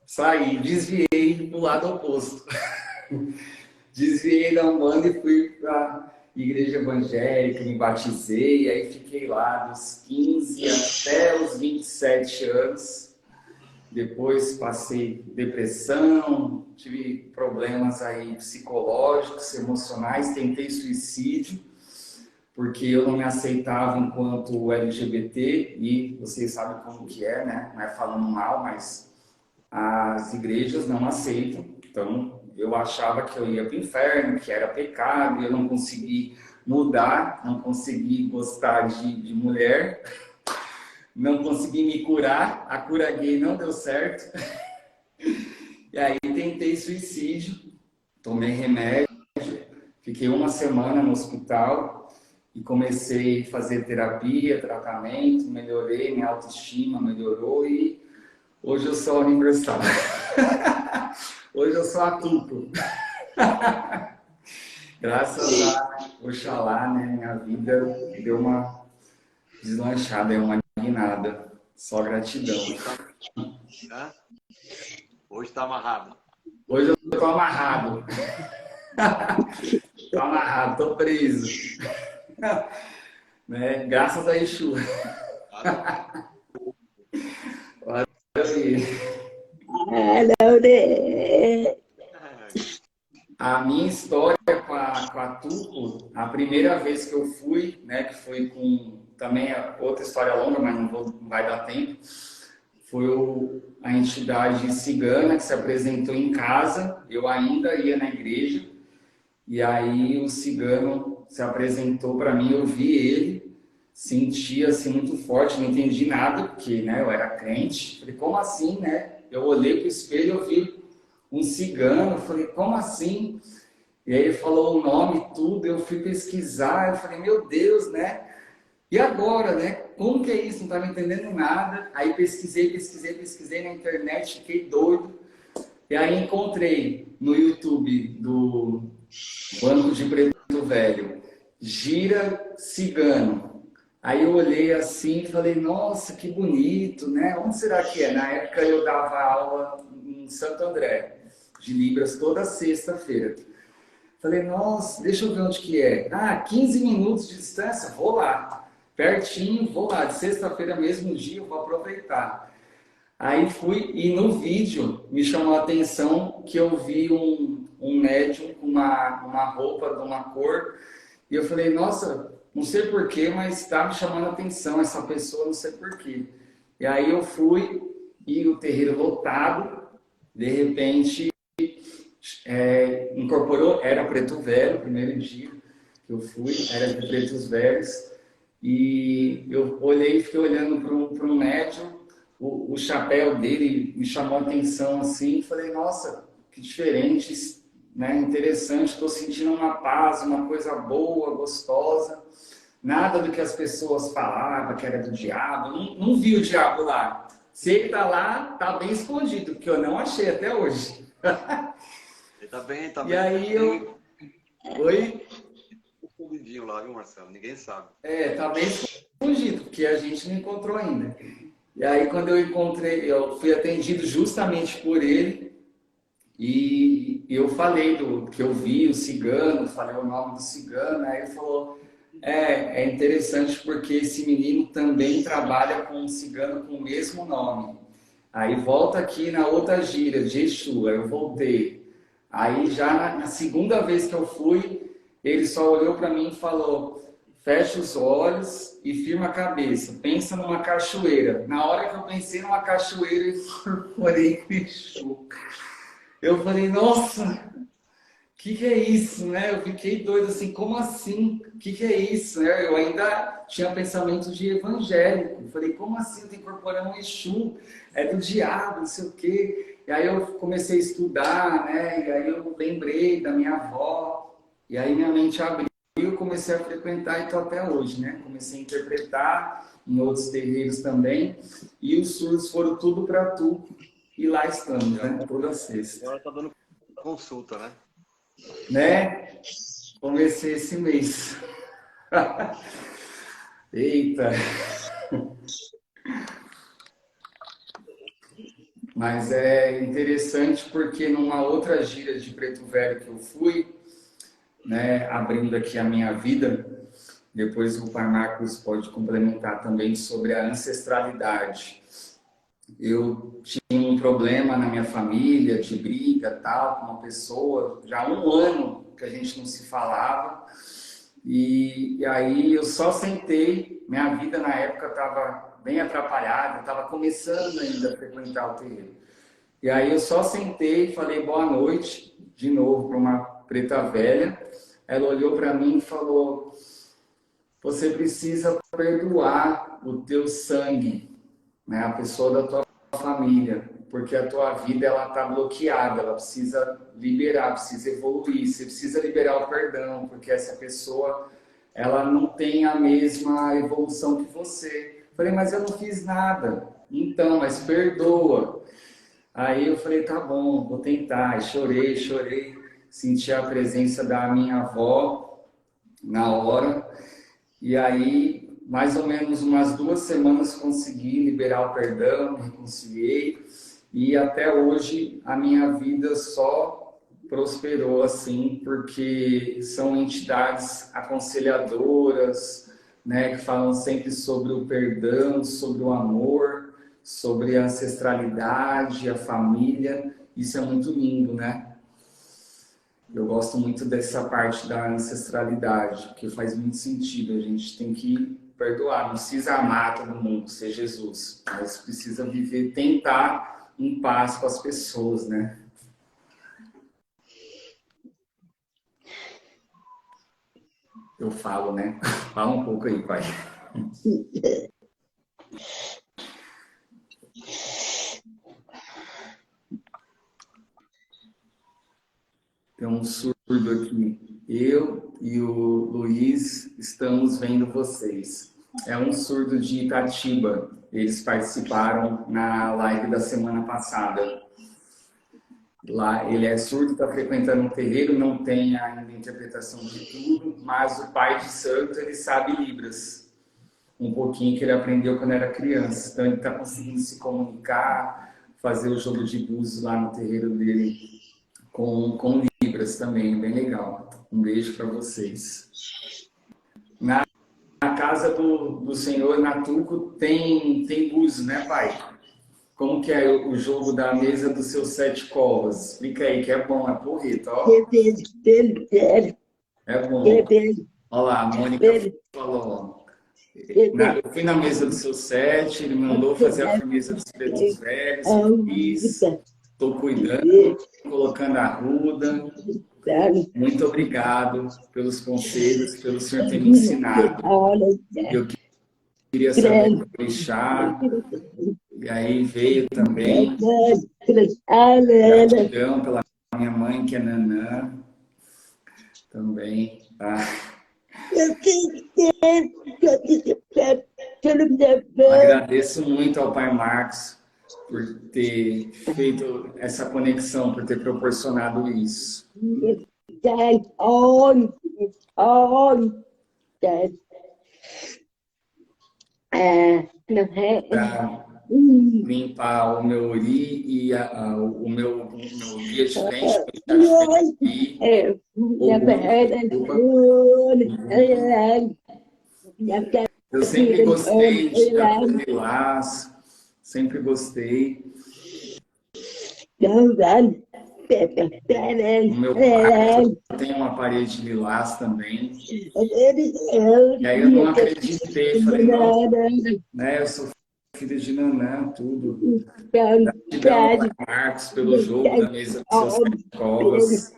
saí, desviei do lado oposto. Desviei da Umbanda e fui para a igreja evangélica, me batizei, aí fiquei lá dos 15 até os 27 anos. Depois passei depressão, tive problemas aí psicológicos, emocionais, tentei suicídio, porque eu não me aceitava enquanto LGBT, e vocês sabem como que é, né? Não é falando mal, mas as igrejas não aceitam. Então, eu achava que eu ia para o inferno, que era pecado, eu não consegui mudar, não consegui gostar de mulher, não consegui me curar, a cura gay não deu certo. E aí tentei suicídio, tomei remédio, fiquei uma semana no hospital e comecei a fazer terapia, tratamento, melhorei, minha autoestima melhorou e hoje eu sou universal. Hoje eu sou adulto. Graças a Oxalá, né, minha vida deu uma deslanchada, uma guinada. Só gratidão. Hoje tá amarrado. Hoje eu tô amarrado. Tô amarrado, tô preso. Né? Graças a Exu. Olha aí. A minha história com a Tuco, a primeira vez que eu fui, né, que foi com também outra história longa, mas não vai dar tempo, foi a entidade cigana que se apresentou em casa, eu ainda ia na igreja, e aí o cigano se apresentou para mim, eu vi ele, senti assim muito forte, não entendi nada, porque né, eu era crente, falei, como assim, né? Eu olhei para o espelho, eu vi um cigano, falei, como assim? E aí ele falou o nome e tudo, eu fui pesquisar, eu falei, meu Deus, né? E agora, né? Como que é isso? Não estava entendendo nada. Aí pesquisei na internet, fiquei doido. E aí encontrei no YouTube do Banco de Preto Velho, Gira Cigano. Aí eu olhei assim e falei, nossa, que bonito, né? Onde será que é? Na época eu dava aula em Santo André, de Libras, toda sexta-feira. Falei, nossa, deixa eu ver onde que é. Ah, 15 minutos de distância, vou lá. Pertinho, vou lá. De sexta-feira mesmo dia, eu vou aproveitar. Aí fui e no vídeo me chamou a atenção que eu vi um médium com uma roupa de uma cor. E eu falei, nossa, não sei porquê, mas está me chamando a atenção essa pessoa, não sei porquê. E aí eu fui e o terreiro lotado, de repente incorporou, era Preto Velho, o primeiro dia que eu fui, era de Pretos Velhos, e eu olhei e fiquei olhando para um médium, o chapéu dele me chamou a atenção assim, e falei, nossa, que diferente, né, interessante, estou sentindo uma paz, uma coisa boa, gostosa, nada do que as pessoas falavam, que era do diabo, não vi o diabo lá. Se ele está lá, está bem escondido, porque eu não achei até hoje. Ele tá bem, tá E bem. aí eu... Oi? Escondidinho lá, viu, Marcelo? Ninguém sabe. Tá bem escondido, porque a gente não encontrou ainda. E aí quando eu encontrei, eu fui atendido justamente por ele e eu falei do que eu vi, o cigano, falei o nome do cigano, aí ele falou, é interessante porque esse menino também trabalha com um cigano com o mesmo nome. Aí volta aqui na outra gira, de Exu, aí eu voltei. Aí já na segunda vez que eu fui, ele só olhou para mim e falou, fecha os olhos e firma a cabeça, pensa numa cachoeira. Na hora que eu pensei numa cachoeira, eu incorporei com Exu. Eu falei, nossa, que é isso, né? Eu fiquei doido assim, como assim? Que é isso, né? Eu ainda tinha pensamento de evangélico. Eu falei, como assim? Eu tô incorporando um Exu, é do diabo, não sei o quê. E aí eu comecei a estudar, né? E aí eu lembrei da minha avó. E aí minha mente abriu e eu comecei a frequentar e tô até hoje, né? Comecei a interpretar em outros terreiros também. E os surdos foram tudo para tu. E lá estamos, né? Toda sexta. Agora tá dando consulta, né? Né? Comecei esse mês. Eita! Mas é interessante porque numa outra gira de Preto Velho que eu fui, né, abrindo aqui a minha vida, depois o Pai Marcos pode complementar também sobre a ancestralidade. Eu tinha um problema na minha família, de briga, tal, com uma pessoa, já há um ano que a gente não se falava, e aí eu só sentei, minha vida na época estava bem atrapalhada, estava começando ainda a frequentar o terreiro. E aí eu só sentei e falei boa noite, de novo, para uma preta velha. Ela olhou para mim e falou: você precisa perdoar o teu sangue, né? A pessoa da tua família, porque a tua vida ela está bloqueada, ela precisa liberar, precisa evoluir, você precisa liberar o perdão, porque essa pessoa ela não tem a mesma evolução que você. Falei, mas eu não fiz nada. Então, mas perdoa. Aí eu falei, tá bom, vou tentar. E chorei, chorei, senti a presença da minha avó na hora. E aí, mais ou menos umas 2 semanas, consegui liberar o perdão, me reconciliei. E até hoje a minha vida só prosperou assim, porque são entidades aconselhadoras, né, que falam sempre sobre o perdão, sobre o amor, sobre a ancestralidade, a família. Isso é muito lindo, né? Eu gosto muito dessa parte da ancestralidade, porque faz muito sentido. A gente tem que perdoar, não precisa amar todo mundo, ser Jesus, mas precisa viver, tentar em paz com as pessoas, né? Eu falo, né? Fala um pouco aí, pai. Tem um surdo aqui. Eu e o Luiz estamos vendo vocês. É um surdo de Itatiba. Eles participaram na live da semana passada. Lá ele é surdo, está frequentando um terreiro, não tem ainda interpretação de tudo, mas o pai de santo ele sabe Libras, um pouquinho que ele aprendeu quando era criança. Então ele está conseguindo se comunicar, fazer o jogo de búzios lá no terreiro dele com Libras também, bem legal. Um beijo para vocês. Na casa do senhor Natuco tem búzios, né, pai? Como que é o jogo da mesa dos seus 7 covas? Explica aí, que é bom, é porreta, ó. É bom. Olha lá, a Mônica falou. Eu fui na mesa do seu 7, ele mandou fazer a firmeza dos pretos velhos, eu fiz, estou cuidando, colocando a ruda. Muito obrigado pelos conselhos, pelo senhor ter me ensinado. Eu queria saber do orixá, e aí veio também. Gratidão pela minha mãe, que é Nanã, também. Tá? Agradeço muito ao Pai Marcos por ter feito essa conexão, por ter proporcionado isso. Para limpar o meu ori e o meu guia de frente, eu sempre gostei de lilás, sempre gostei. No meu quarto tem uma parede lilás também. E aí eu não acreditei, falei, não, né, eu sou filho de Nanã, tudo. Gratidão, Pai Marcos, pelo jogo da mesa dos seus 7 covas.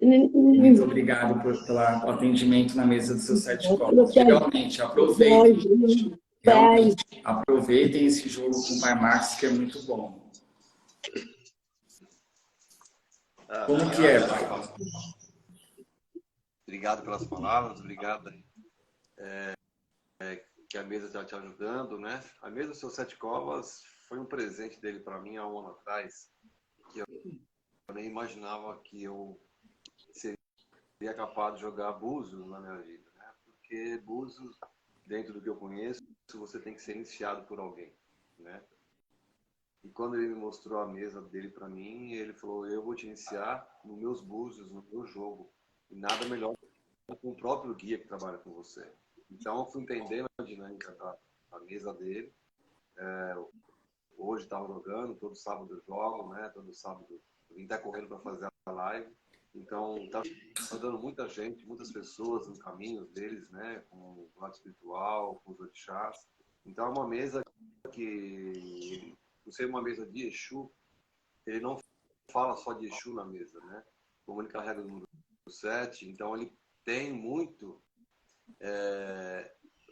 Muito obrigado pelo atendimento na mesa dos seus 7 covas. Realmente, aproveitem. Realmente, aproveitem esse jogo com o Pai Marcos, que é muito bom. Como que é, pai? Obrigado pelas palavras, obrigado que a mesa está te ajudando, né? A mesa dos seus 7 covas foi um presente dele para mim há um ano atrás, que eu nem imaginava que eu seria capaz de jogar búzios na minha vida, né? Porque búzios, dentro do que eu conheço, você tem que ser iniciado por alguém, né? E quando ele me mostrou a mesa dele para mim, ele falou: eu vou te iniciar nos meus búzios, no meu jogo. E nada melhor com o próprio guia que trabalha com você. Então eu fui entendendo a dinâmica da mesa dele. Hoje estava jogando, todo sábado eu jogo, né? Todo sábado ele está correndo para fazer a live. Então está ajudando muita gente, muitas pessoas no caminho deles, né? Com o lado espiritual, com os orixás. Então é uma mesa que por ser uma mesa de Exu, ele não fala só de Exu na mesa, né? Como ele carrega o número 7, então ele tem muito...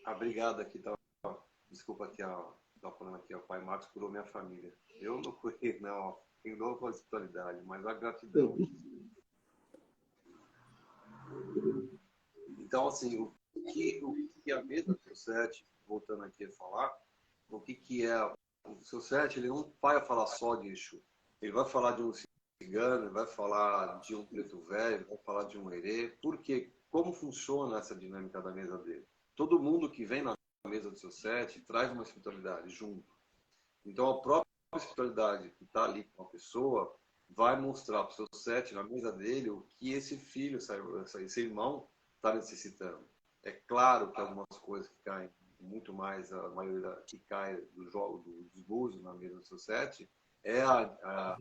a brigada aqui, tá? Desculpa aqui, tá falando aqui, o Pai Marcos curou minha família. Eu não curei, não. Tem dor com a espiritualidade, mas a gratidão. Então, assim, o que a mesa do 7, voltando aqui a falar, o que é o seu 7, ele não vai falar só de Exu. Ele vai falar de um cigano, ele vai falar de um preto velho, ele vai falar de um herê. Por quê? Como funciona essa dinâmica da mesa dele? Todo mundo que vem na mesa do seu 7 traz uma espiritualidade junto. Então, a própria espiritualidade que está ali com a pessoa vai mostrar para o seu 7, na mesa dele, o que esse filho, esse irmão, está necessitando. É claro que algumas coisas que caem, muito mais a maioria que cai do jogo, do desgozo na mesa do seu 7, é a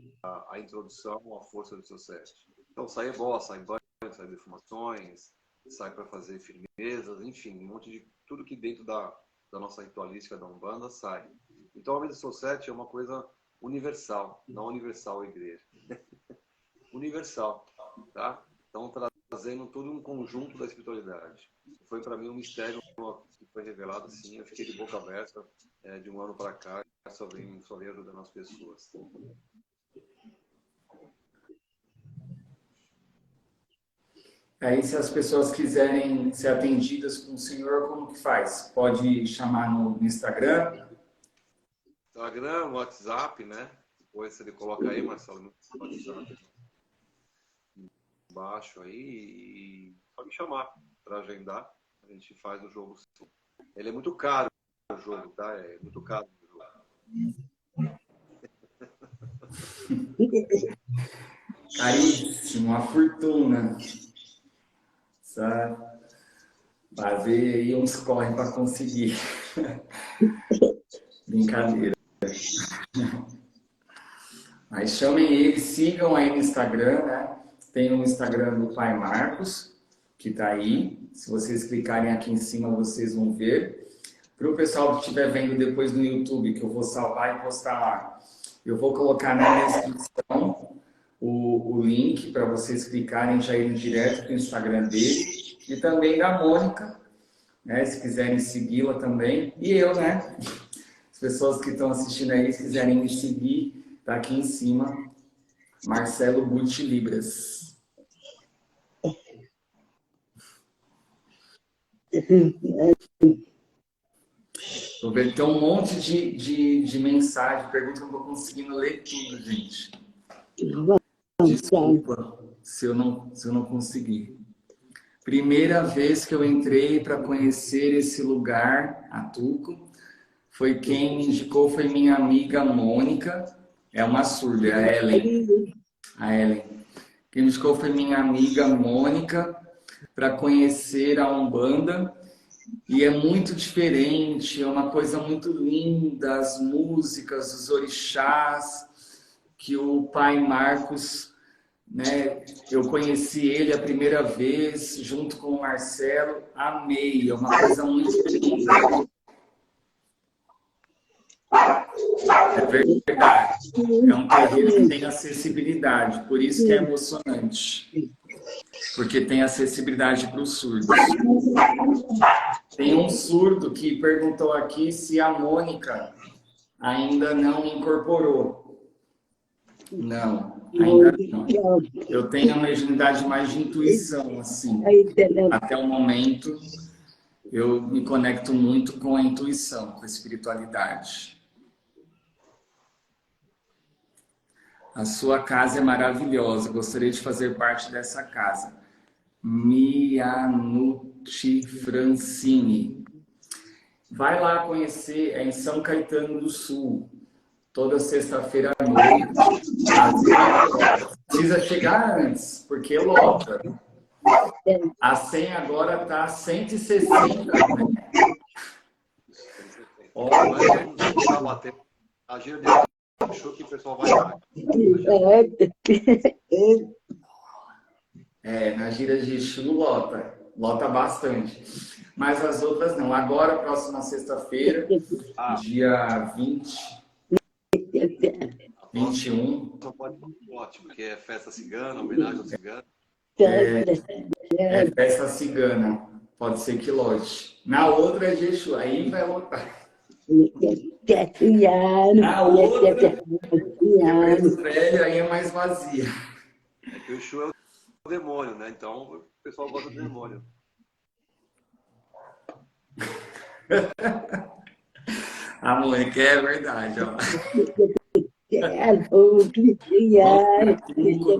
introdução à força do seu 7. Então, sai boss, sai banho, sai defumações, sai para fazer firmezas, enfim, um monte de tudo que dentro da nossa ritualística da Umbanda sai. Então, a mesa do seu 7 é uma coisa universal, não universal igreja. Universal, tá? Então, trazendo todo um conjunto da espiritualidade. Foi para mim um mistério que foi revelado assim, eu fiquei de boca aberta de um ano para cá, só vem ajudando as pessoas. Aí, se as pessoas quiserem ser atendidas com o senhor, como que faz? Pode chamar no Instagram? Instagram, WhatsApp, né? Depois ele coloca aí, Marcelo, no WhatsApp embaixo aí e pode me chamar para agendar. A gente faz o jogo. Ele é muito caro o jogo, tá? É muito caro o jogo. Caríssimo, uma fortuna. Sabe? Fazer aí uns corre para conseguir. Brincadeira. Mas chamem ele, sigam aí no Instagram, né? Tem o Instagram do Pai Marcos, que tá aí. Se vocês clicarem aqui em cima, vocês vão ver. Para o pessoal que estiver vendo depois no YouTube, que eu vou salvar e postar lá, eu vou colocar na descrição o link para vocês clicarem já irem direto para o Instagram dele. E também da Mônica, né? Se quiserem segui-la também. E eu, né? As pessoas que estão assistindo aí, se quiserem me seguir, tá aqui em cima, Marcelo Gucci Libras. Tô vendo, tem um monte de mensagem, pergunta que eu não tô conseguindo ler tudo, gente. Desculpa se eu não conseguir. Primeira vez que eu entrei para conhecer esse lugar, Atuco, foi quem me indicou, foi minha amiga Mônica, é uma surda, é a Ellen. A Ellen. Quem me indicou foi minha amiga Mônica para conhecer a Umbanda. E é muito diferente, é uma coisa muito linda, as músicas, os orixás, que o Pai Marcos, né, eu conheci ele a primeira vez, junto com o Marcelo, amei, é uma coisa muito linda. É verdade, é um terreiro que tem acessibilidade, por isso que é emocionante, porque tem acessibilidade para os surdos. Tem um surdo que perguntou aqui se a Mônica ainda não incorporou. Não, ainda não. Eu tenho a mediunidade mais de intuição, assim. Até o momento, eu me conecto muito com a intuição, com a espiritualidade. A sua casa é maravilhosa, gostaria de fazer parte dessa casa. Mianucci Francini. Vai lá conhecer, é em São Caetano do Sul, toda sexta-feira à noite. Precisa chegar antes, porque lota. A senha agora está 160. Olha, a gira dele achou que o pessoal vai lá. Na gira de Exu lota bastante. Mas as outras não. Agora, próxima sexta-feira, dia 20, 21. Só pode ser lote, porque é festa cigana, homenagem ao cigano. É festa cigana. Pode ser que lote. Na outra é de Exu, aí vai lotar. Na outra, que é preto velho, aí é mais vazia. É que o Exu é o demônio, né? Então o pessoal gosta do demônio. A moleque é verdade, ó. Vamos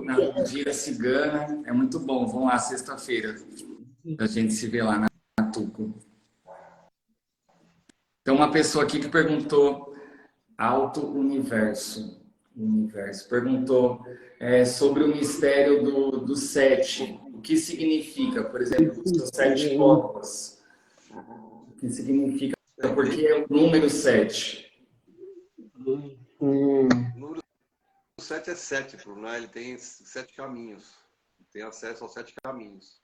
na dia cigana. É muito bom. Vamos lá, sexta-feira. A gente se vê lá na Tuco. Tem uma pessoa aqui que perguntou Alto Universo. Perguntou sobre o mistério do sete. O que significa, por exemplo, os seus 7 copas? O que significa? Porque é o número 7. O número 7 é cético, né? Ele tem 7 caminhos. Tem acesso aos 7 caminhos.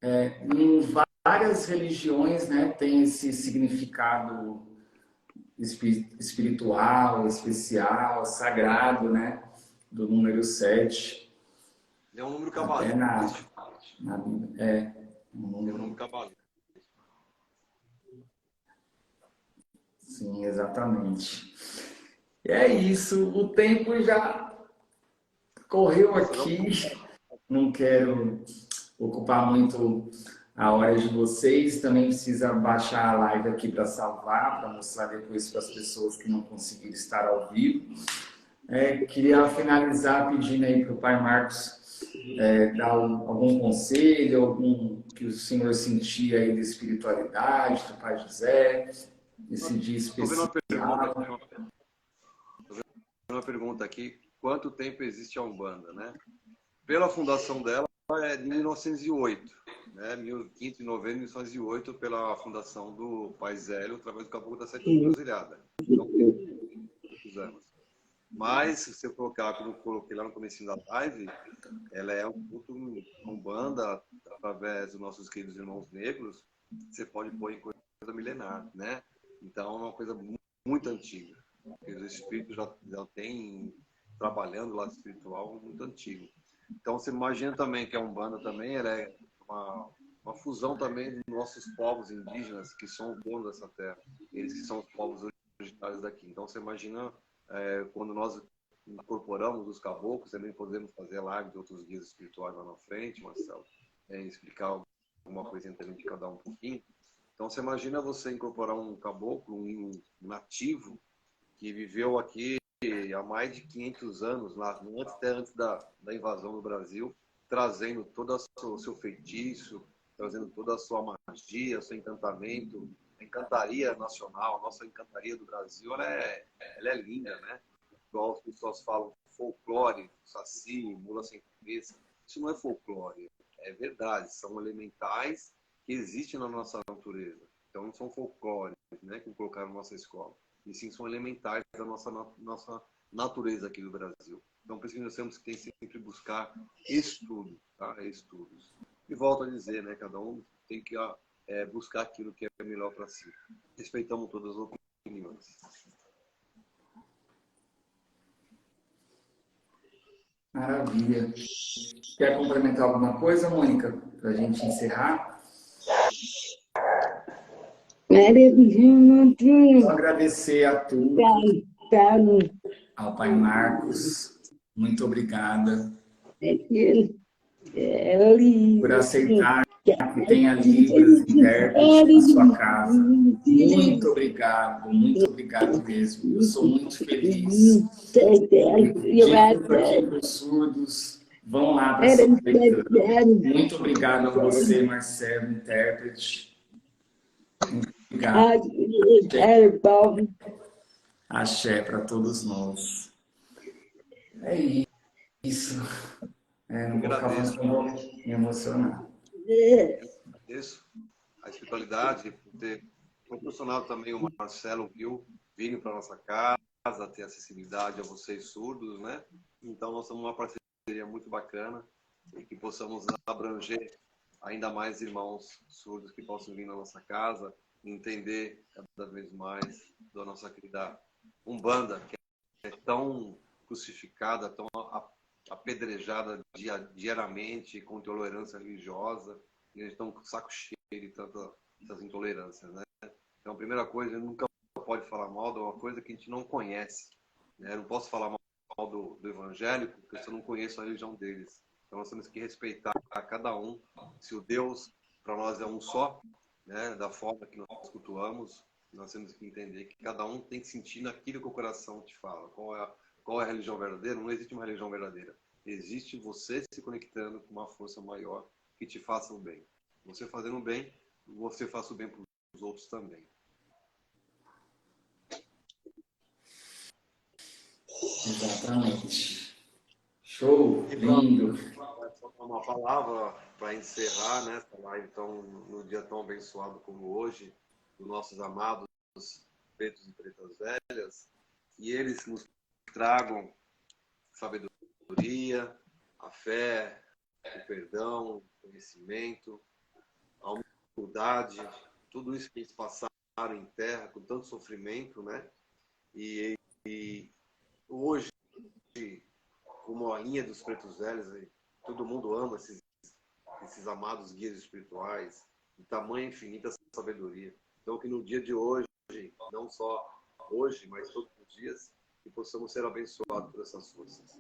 Em várias religiões, né, tem esse significado espiritual, especial, sagrado, né, do número 7. É um número Até cabalístico. na Bíblia. É um É um número. número cabalístico. Sim, exatamente. E é isso. O tempo já correu aqui. Não quero ocupar muito a hora de vocês. Também precisa baixar a live aqui para salvar, para mostrar depois para as pessoas que não conseguiram estar ao vivo. Queria finalizar pedindo aí para o Pai Marcos dar algum conselho, algum que o senhor sentia aí de espiritualidade, do Pai José, esse dia especial. Estou vendo uma pergunta aqui. Quanto tempo existe a Umbanda, né? Pela fundação dela é de 1908, né? 15 de novembro de 1908, pela fundação do Pai Zélio, através do Caboclo da Sete Encruzilhada. Então, muitos anos. Mas, se eu colocar, como eu coloquei lá no começo da live, ela é um culto Umbanda, através dos nossos queridos irmãos negros, você pode pôr em coisa milenar, né? Então, é uma coisa muito antiga. Porque os espíritos já têm trabalhando lá espiritual muito antigo. Então, você imagina também que a Umbanda também ela é uma fusão também dos nossos povos indígenas, que são os donos dessa terra. Eles que são os povos originários daqui. Então, você imagina quando nós incorporamos os caboclos, também podemos fazer live de outros guias espirituais lá na frente, Marcelo, explicar alguma coisinha também de cada um pouquinho. Então, você imagina você incorporar um caboclo, um nativo, que viveu aqui há mais de 500 anos, lá, até antes da invasão do Brasil, trazendo todo o seu feitiço, trazendo toda a sua magia, seu encantamento, a encantaria nacional, a nossa encantaria do Brasil, ela é linda, né? Igual as pessoas falam, folclore, saci, mula sem cabeça. Isso não é folclore, é verdade, são elementais que existem na nossa natureza. Então não são folclores, né, que colocaram na nossa escola. E sim são elementares da nossa natureza aqui do Brasil. Então, por isso que nós temos que sempre buscar estudo, tá? Estudos. E volto a dizer, né? Cada um tem que buscar aquilo que é melhor para si. Respeitamos todas as opiniões. Maravilha. Quer complementar alguma coisa, Mônica, para a gente encerrar? Só agradecer a tudo, ao Pai Marcos. Muito obrigada por aceitar que tenha Libras, intérprete na sua casa. Muito obrigado mesmo. Eu sou muito feliz. Digo aqui para os surdos, vão lá para aproveitando. Muito obrigado a você, Marcelo, intérprete. Muito obrigado. Axé para todos nós. É isso. Não vou ficar falando que eu vou me emocionar. Agradeço a espiritualidade, por ter proporcionado também o Marcelo Gil virem para nossa casa, ter acessibilidade a vocês surdos, né? Então, nós temos uma parceria muito bacana e que possamos abranger ainda mais irmãos surdos que possam vir na nossa casa e entender cada vez mais da nossa querida Umbanda, que é tão crucificada, tão apedrejada diariamente com intolerância religiosa, e eles estão com o saco cheio de tantas intolerâncias, né? Então, a primeira coisa, a gente nunca pode falar mal de uma coisa que a gente não conhece, né? Eu não posso falar mal do evangélico, porque eu não conheço a religião deles. Então, nós temos que respeitar a cada um. Se o Deus, para nós, é um só, né? Da forma que nós cultuamos, nós temos que entender que cada um tem que sentir naquilo que o coração te fala. Qual é a religião verdadeira? Não existe uma religião verdadeira. Existe você se conectando com uma força maior que te faça o bem. Você fazendo o bem, você faça o bem para os outros também. Exatamente. Show, E lindo. para uma palavra para encerrar, né, essa live tão, no dia tão abençoado como hoje, dos nossos amados pretos e pretas velhas, e eles nos tragam sabedoria, a fé, o perdão, o conhecimento, a humildade, tudo isso que eles passaram em terra com tanto sofrimento, né? E hoje, como a linha dos pretos velhos, todo mundo ama esses amados guias espirituais, de tamanha infinita sabedoria. Então, que no dia de hoje, não só hoje, mas todos os dias, que possamos ser abençoados por essas forças.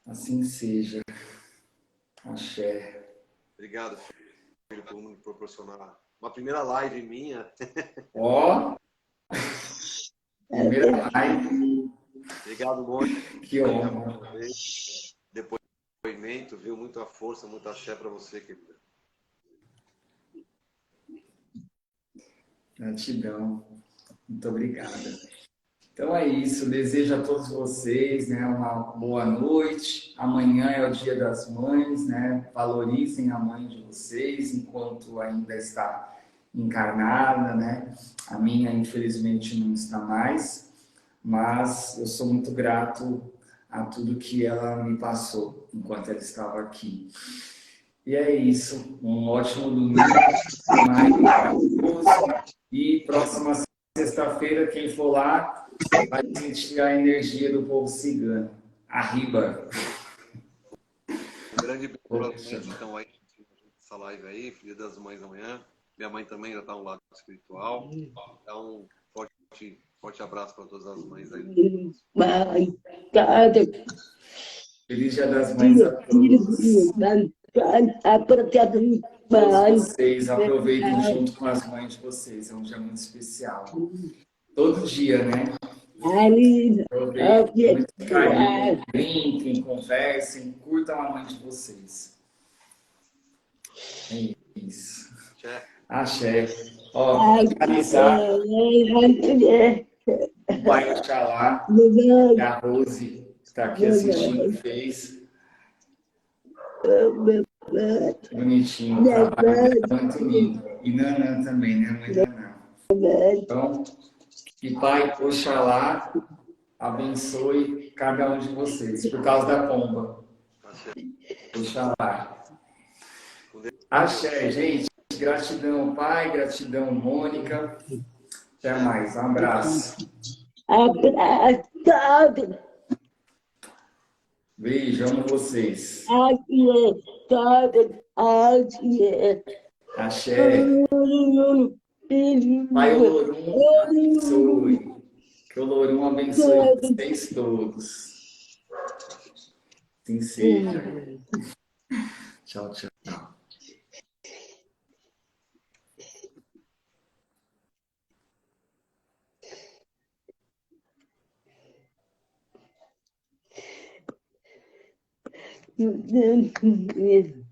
Assim seja. Axé. Obrigado, filho, por me proporcionar uma primeira live minha. Ó, primeira live. Obrigado, Mônica. Que honra. Depoimento, viu? Muita força, muita axé para você, querida. Gratidão. Muito obrigada. Então é isso. Desejo a todos vocês, né, uma boa noite. Amanhã é o Dia das Mães, né? Valorizem a mãe de vocês enquanto ainda está encarnada, né? A minha, infelizmente, não está mais, mas eu sou muito grato a tudo que ela me passou enquanto ela estava aqui. E é isso. Um ótimo domingo, mais maravilhoso. E próxima sexta-feira, quem for lá vai sentir a energia do povo cigano. Arriba. Um grande beijo para vocês que estão aí nessa live aí, Dia das Mães amanhã. Minha mãe também já está no lado espiritual. Então, forte abraço para todas as mães aí. Feliz Dia das Mães a todos. Todos vocês aproveitem junto com as mães de vocês. É um dia muito especial. Todo dia, né? Aproveitem muito carinho, brinquem, conversem, curtam a mãe de vocês. É isso. Axé. Ó, para finalizar, o pai Oxalá, que a Rose está aqui assistindo, fez. Bonitinho, o trabalho dela é muito lindo. E Nanã também, né, mãe Nanã? Então, que pai Oxalá abençoe cada um de vocês, por causa da pomba. Oxalá. Axé, gente. Gratidão, pai. Gratidão, Mônica. Até mais. Um abraço. Beijo, amo vocês. Axé. Pai Olorum abençoe. Que o Olorum abençoe vocês todos. Assim seja. Tchau, tchau. Yeah.